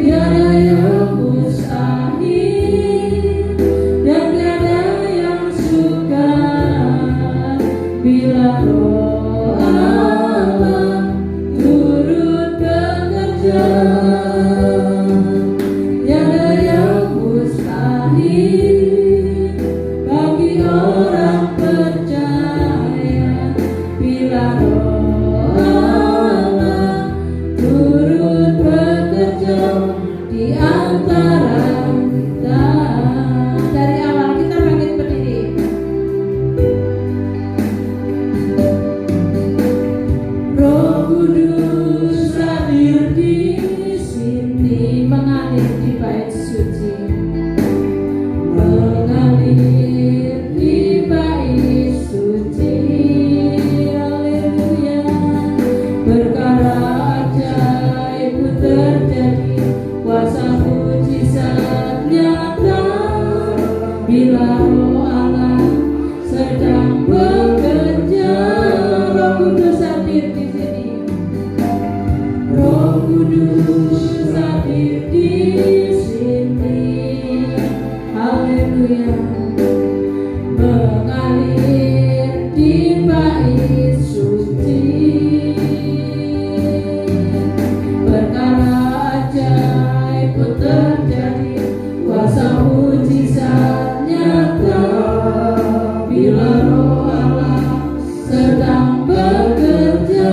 tiada yang mustahil, dan tiada yang sukar, bila Roh Allah turut bekerja. Tiada yang mustahil bagi orang percaya, bila Roh Allah turut bekerja di antara kita. Dari awal kita bangkit berdiri. Roh Kudus hadir di sini, mengalir di bait suci, mengalir di bait suci. Haleluya. Perkara ajaib pun terjadi, kuasa mujizat nyata, bila Roh Allah sedang bekerja. Roh Kudus hadir di sini. Roh Kudus hadir di sini. Haleluya. Mengalir di bait suci, perkara ajaib pun terjadi, kuasa mujizat nyata, bila Roh Allah sedang bekerja.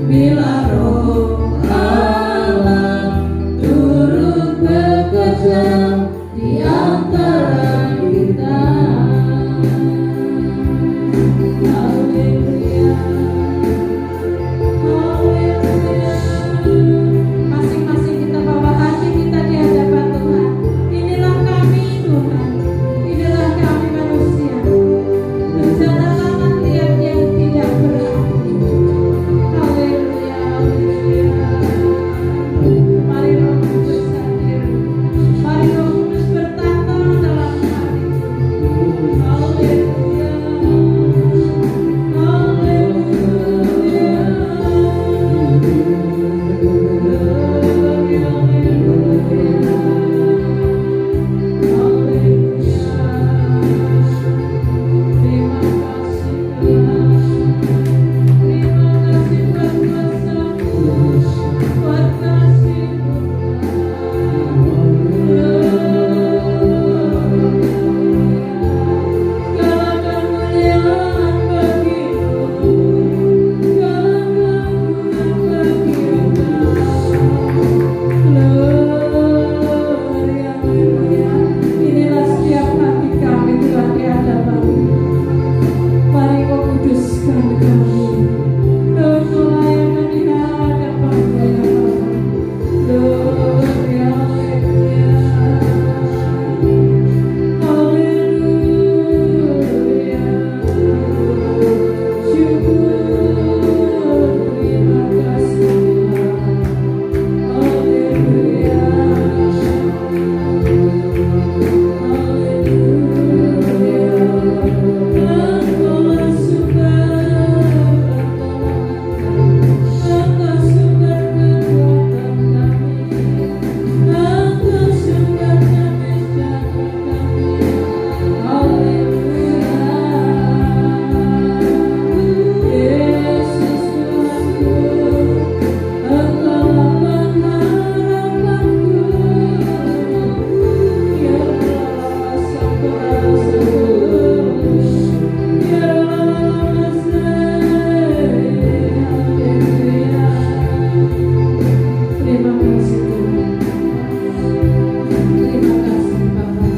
bila Roh Allah turut bekerja di antara kita. Haleluya, haleluya. Masing-masing kita bawa hati kita di hadapan Tuhan. Inilah kami Tuhan, inilah kami manusia, bencana tangan liat yang tidak berarti. Haleluya, haleluya. Mari Roh Kudus hadir, mari Roh Kudus bertata dalam hati. Haleluya, haleluya. Inilah setiap hati kami Tuhan di hadapan-Mu. Mari Kau kuduskan kami, Kau layakan di hadapan-Mu ya Bapa. Haleluya, haleluya. Syukur, terima kasih Tuhan. Haleluya. Terima kasih Tuhan. Terima kasih Bapa.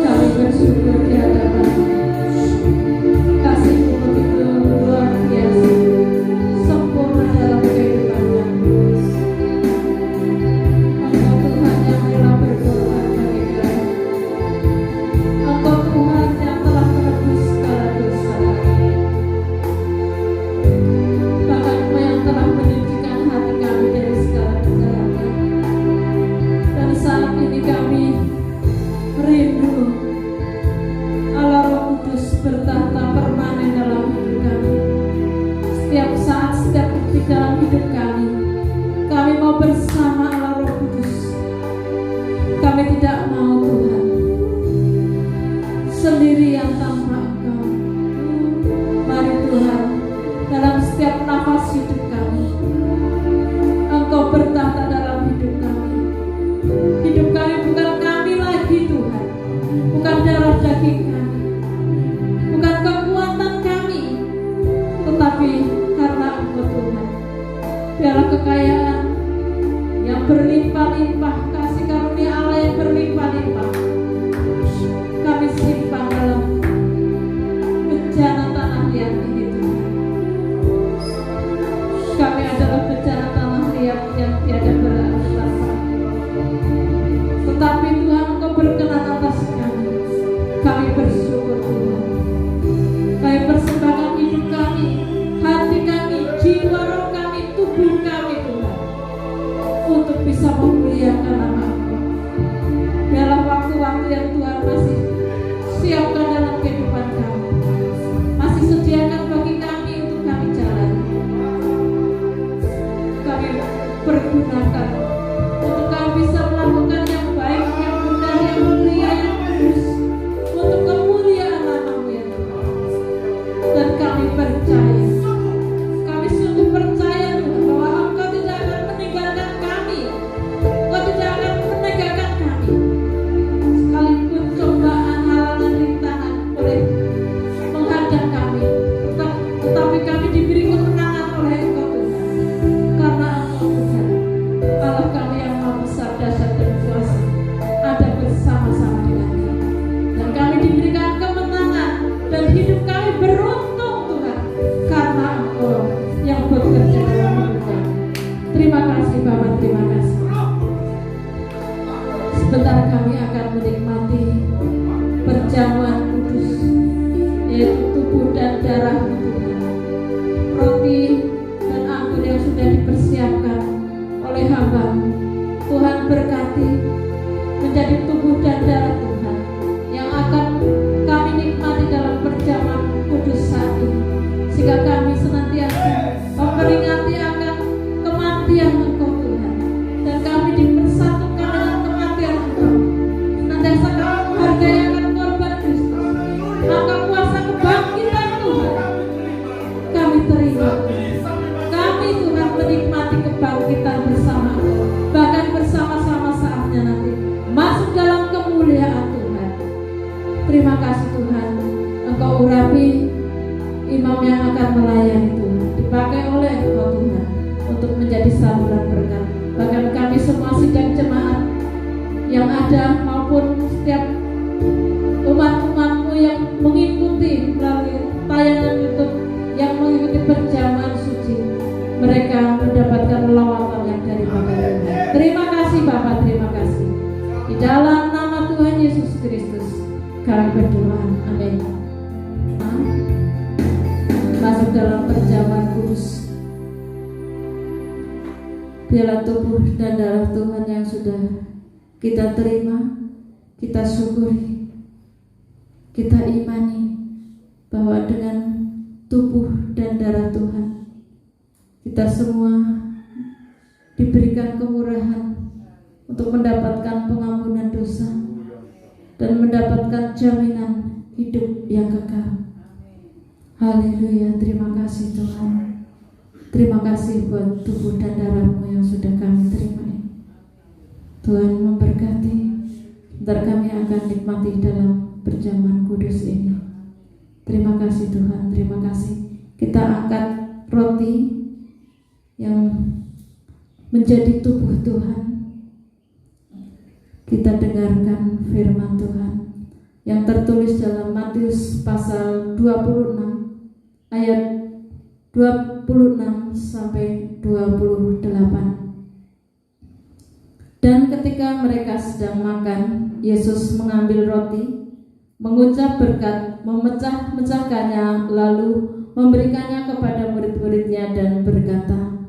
Kami bersyukur di hadapan-Mu. Kasih-Mu begitu luar biasa, sempurna dalam kehidupan kami. Engkau Tuhan yang telah berkorban bagi kami. Engkau Tuhan yang telah menebus segala dosa kami. Bahkan Engkau yang telah menyucikan hati kami dari segala kejahatan. Dan saat ini kami rindu Allah Roh Kudus bertahta permanen dalam hidup kami. Setiap saat, setiap detik dalam hidup kami, kami mau bersama Allah Roh Kudus. Kami tidak mau Tuhan sendirian tanpa Engkau. Mari Tuhan, dalam setiap nafas hidup kami, Engkau bertahta dalam hidup kami. Hidup kami bukan kami lagi Tuhan, bukan darah daging kami, bukan kekuatan kami, tetapi karena Engkau Tuhan. Biarlah kekayaan yang berlimpah-limpah, kasih karunia Allah yang berlimpah-limpah kami simpan dalam bencana tanah liat ini Tuhan. Kami adalah bencana tanah liat yang tiada berat-berat, tetapi Tuhan Engkau berkenan atas kami. Kami bersyukur Tuhan. Kami persembahkan hidup kami, hati kami, jiwa roh kami, tubuh kami Tuhan, untuk bisa memuliakan nama Engkau. Biarlah waktu melayani Tuhan, dipakai oleh Engkau Tuhan untuk menjadi saluran berkat. Bahkan kami semua sidang jemaat yang ada maupun setiap umat-umat-Mu yang mengikuti melalui tayangan YouTube, yang mengikuti perjamuan suci, mereka mendapatkan lawatan yang daripada Tuhan. Terima kasih Bapak, terima kasih. Di dalam nama Tuhan Yesus Kristus kami berdoa, amin. Masuk dalam perjamuan kudus. Biarlah tubuh dan darah Tuhan yang sudah kita terima, kita syukuri, kita imani bahwa dengan tubuh dan darah Tuhan kita semua diberikan kemurahan untuk mendapatkan pengampunan dosa dan mendapatkan jaminan hidup yang kekal. Haleluya, terima kasih Tuhan. Terima kasih buat tubuh dan darah-Mu yang sudah kami terima. Tuhan memberkati. Ntar kami akan nikmati dalam perjamuan kudus ini. Terima kasih Tuhan, terima kasih. Kita angkat roti yang menjadi tubuh Tuhan. Kita dengarkan firman Tuhan yang tertulis dalam Matius pasal 26 ayat 26 sampai 28. Dan ketika mereka sedang makan, Yesus mengambil roti, mengucap berkat, memecah-mecahkannya, lalu memberikannya kepada murid-muridnya dan berkata,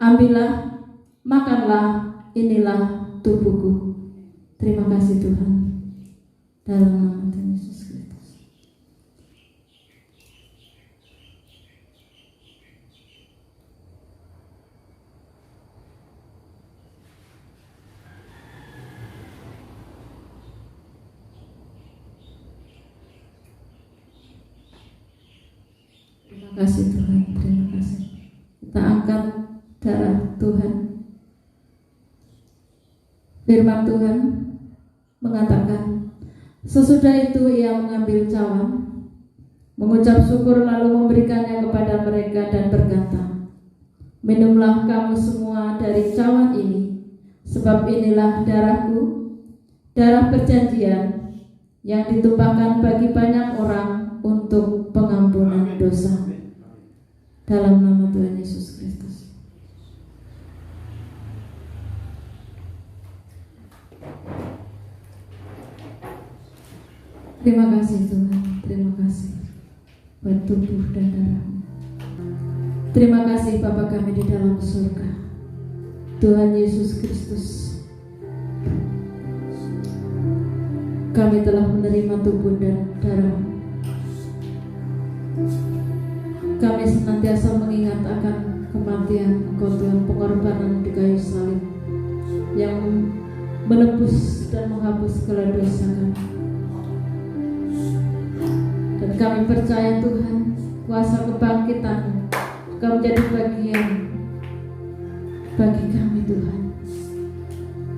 "Ambillah, makanlah, inilah tubuhku." Terima kasih Tuhan. Dalam nama Tuhan Yesus Kristus. Terima kasih Tuhan, terima kasih. Kita angkat darah Tuhan. Firman Tuhan mengatakan, sesudah itu ia mengambil cawan, mengucap syukur lalu memberikannya kepada mereka dan berkata, "Minumlah kamu semua dari cawan ini, sebab inilah darahku, darah perjanjian yang ditumpahkan bagi banyak orang untuk pengampunan dosa." Dalam nama Tuhan Yesus Kristus. Terima kasih Tuhan, terima kasih buat tubuh dan darah-Mu. Terima kasih Bapa kami di dalam surga, Tuhan Yesus Kristus. Kami telah menerima tubuh dan darah-Mu. Kami senantiasa mengingat akan kematian Engkau Tuhan, pengorbanan di kayu salib yang menebus dan menghapus segala dosa kami. Dan kami percaya Tuhan, kuasa kebangkitan Engkau menjadi bagian bagi kami Tuhan.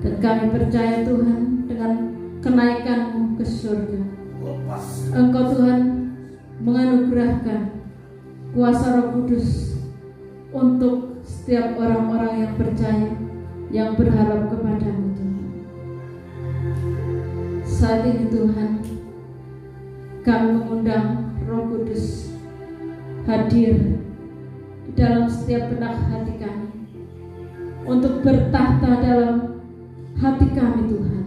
Dan kami percaya Tuhan, dengan kenaikan-Mu ke surga, Engkau Tuhan menganugerahkan kuasa Roh Kudus untuk setiap orang-orang yang percaya, yang berharap kepada-Mu Tuhan. Saat ini Tuhan, kami mengundang Roh Kudus hadir di dalam setiap benak hati kami, untuk bertahta dalam hati kami Tuhan,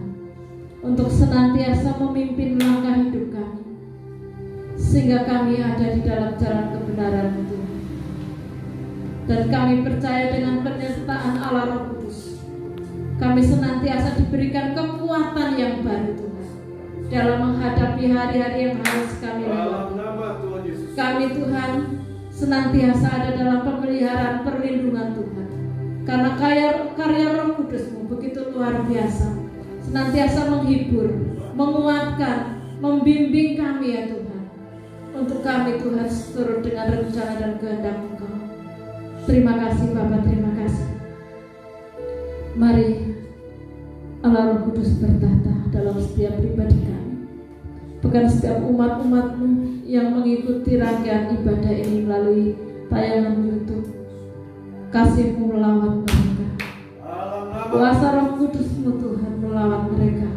untuk senantiasa memimpin langkah hidup kami, sehingga kami ada di dalam jalan kebenaran Tuhan. Dan kami percaya dengan penyertaan Allah Roh Kudus, kami senantiasa diberikan kekuatan yang baru Tuhan, dalam menghadapi hari-hari yang harus kami lewati. Kami Tuhan senantiasa ada dalam pemeliharaan perlindungan Tuhan, karena karya Roh Kudus-Mu begitu luar biasa, senantiasa menghibur, menguatkan, membimbing kami ya Tuhan, untuk kami Tuhan seturut dengan rencana dan kehendak Engkau. Terima kasih Bapa, terima kasih. Mari Allah Roh Kudus bertahta dalam setiap pribadi kami. bukan setiap umat-umat-Mu yang mengikuti rangkaian ibadah ini melalui tayangan YouTube. Kasih-Mu melawat mereka, kuasa Roh Kudus-Mu Tuhan melawat mereka.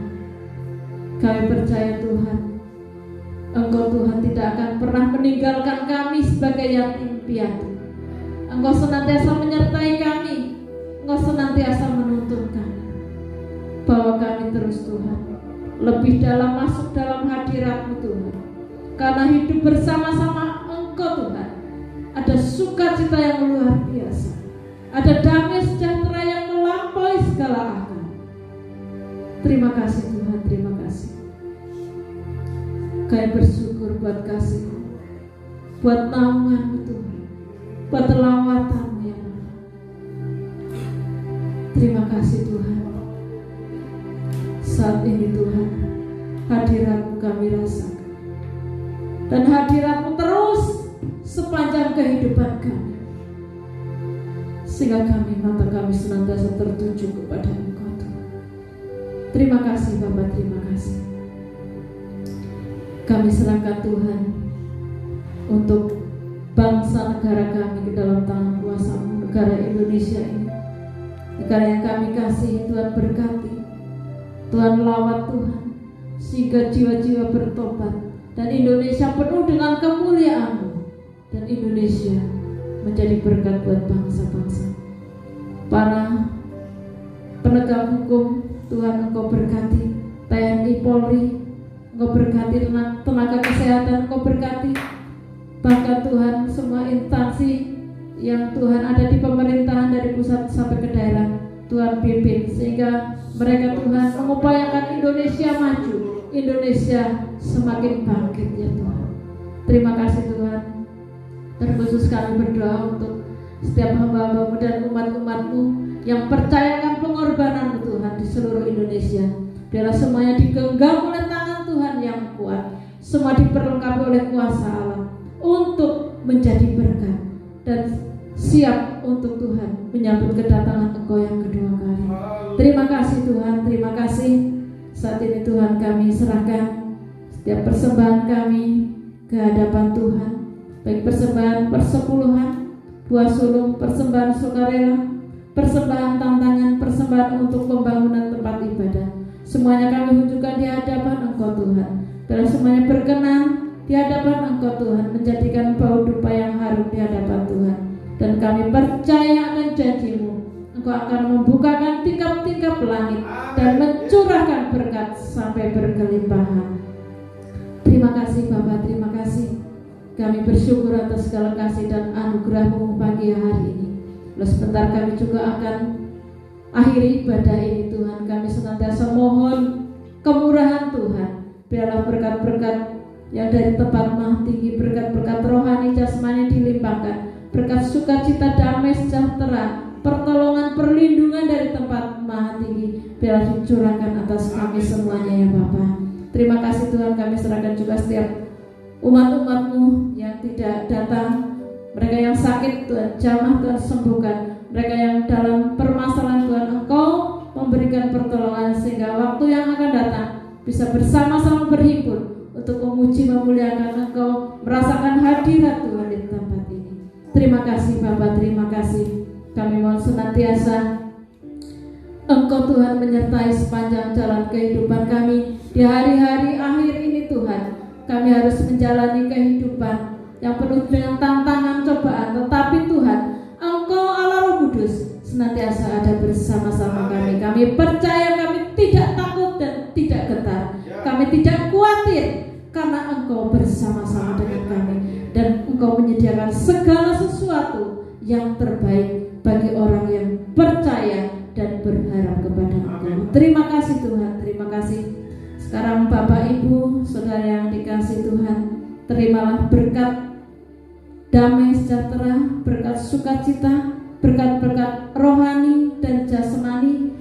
Kami percaya Tuhan, Engkau Tuhan tidak akan pernah meninggalkan kami sebagai yatim piatu. Engkau senantiasa menyertai kami, Engkau senantiasa menuntun kami. Bawa kami terus Tuhan, lebih dalam masuk dalam hadirat-Mu Tuhan. Karena hidup bersama-sama Engkau Tuhan, ada sukacita yang luar biasa, ada damai sejahtera yang melampaui segala akal. Terima kasih Tuhan, terima kasih. Kami bersyukur buat kasih-Mu, buat naungan-Mu Tuhan, buat lawatan-Mu ya Allah. Terima kasih Tuhan. Saat ini Tuhan, hadirat-Mu kami rasakan, dan hadirat-Mu terus sepanjang kehidupan kami, sehingga mata kami senantiasa tertuju kepada Engkau Tuhan. Terima kasih Bapa, terima kasih. Kami serahkan Tuhan untuk bangsa negara kami ke dalam tangan kuasa-Mu, negara Indonesia ini, negara yang kami kasih. Tuhan berkati, Tuhan lawat Tuhan, sehingga jiwa-jiwa bertobat, dan Indonesia penuh dengan kemuliaan-Mu, dan Indonesia menjadi berkat buat bangsa-bangsa. Para penegak hukum, Tuhan Engkau berkati, TNI, Polri, Engkau berkati tenaga kesehatan, Engkau berkati bahkan Tuhan semua instansi yang Tuhan ada di pemerintahan dari pusat sampai ke daerah. Tuhan pimpin sehingga mereka Tuhan mengupayakan Indonesia maju, Indonesia semakin bangkit ya Tuhan. Terima kasih Tuhan. Terkhusus kami berdoa untuk setiap hamba-hamba-Mu dan umat-umat-Mu yang percayakan pengorbanan-Mu Tuhan di seluruh Indonesia. Biarlah semuanya digenggam oleh tangan Tuhan yang kuat, semua diperlengkapi oleh kuasa Allah untuk menjadi berkat dan siap untuk Tuhan menyambut kedatangan Engkau yang kedua kali. Terima kasih Tuhan, terima kasih. Saat ini Tuhan kami serahkan setiap persembahan kami ke hadapan Tuhan, baik persembahan persepuluhan, buah sulung, persembahan sukarela, persembahan tantangan, persembahan untuk pembangunan tempat ibadah. Semuanya kami wujudkan di hadapan Engkau Tuhan. Biarlah semuanya berkenan di hadapan Engkau Tuhan, menjadikan bau dupa yang harum di hadapan Tuhan. Dan kami percaya akan janji-Mu, Engkau akan membukakan tingkap-tingkap langit dan mencurahkan berkat sampai berkelimpahan. Terima kasih Bapa, terima kasih. Kami bersyukur atas segala kasih dan anugerah-Mu pagi hari ini. Lalu sebentar kami juga akan akhiri ibadah ini Tuhan. Kami senantiasa mohon kemurahan Tuhan. Biarlah berkat-berkat yang dari tempat maha tinggi, berkat-berkat rohani jasmani dilimpahkan, berkat sukacita, damai sejahtera, pertolongan, perlindungan dari tempat maha tinggi, biarlah dicurahkan atas kami semuanya ya Bapa. Terima kasih Tuhan. Kami serahkan juga setiap umat-umat-Mu yang tidak datang, mereka yang sakit Tuhan jamah Tuhan sembuhkan, mereka yang dalam permasalahan Tuhan Engkau memberikan pertolongan sehingga waktu yang akan datang bisa bersama-sama berhimpun untuk memuji memuliakan Engkau, merasakan hadirat Tuhan di tempat ini. Terima kasih Bapa, terima kasih. Kami mohon senantiasa Engkau Tuhan menyertai sepanjang jalan kehidupan kami di hari-hari akhir ini Tuhan. Kami harus menjalani kehidupan yang penuh dengan tantangan, cobaan, tetapi Tuhan Engkau Allah Roh Kudus senantiasa ada bersama-sama kami. Kami percaya, kami tidak takut dan tidak getar. Kami tidak khawatir karena Engkau bersama-sama dengan kami, dan Engkau menyediakan segala sesuatu yang terbaik bagi orang yang percaya dan berharap kepada Engkau. Terima kasih Tuhan, terima kasih. Sekarang Bapak Ibu Saudara yang dikasihi Tuhan, terimalah berkat damai sejahtera, berkat sukacita, berkat-berkat rohani dan jasmani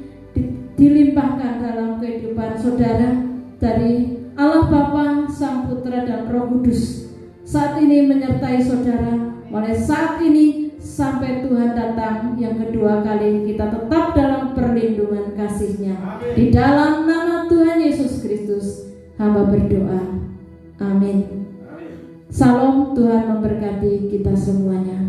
dilimpahkan dalam kehidupan saudara dari Allah Bapa, Sang Putra dan Roh Kudus. Saat ini menyertai saudara, mulai saat ini sampai Tuhan datang yang kedua kali, kita tetap dalam perlindungan kasih-Nya. Di dalam nama Tuhan Yesus Kristus hamba berdoa. Amin. Salam, Tuhan memberkati kita semuanya.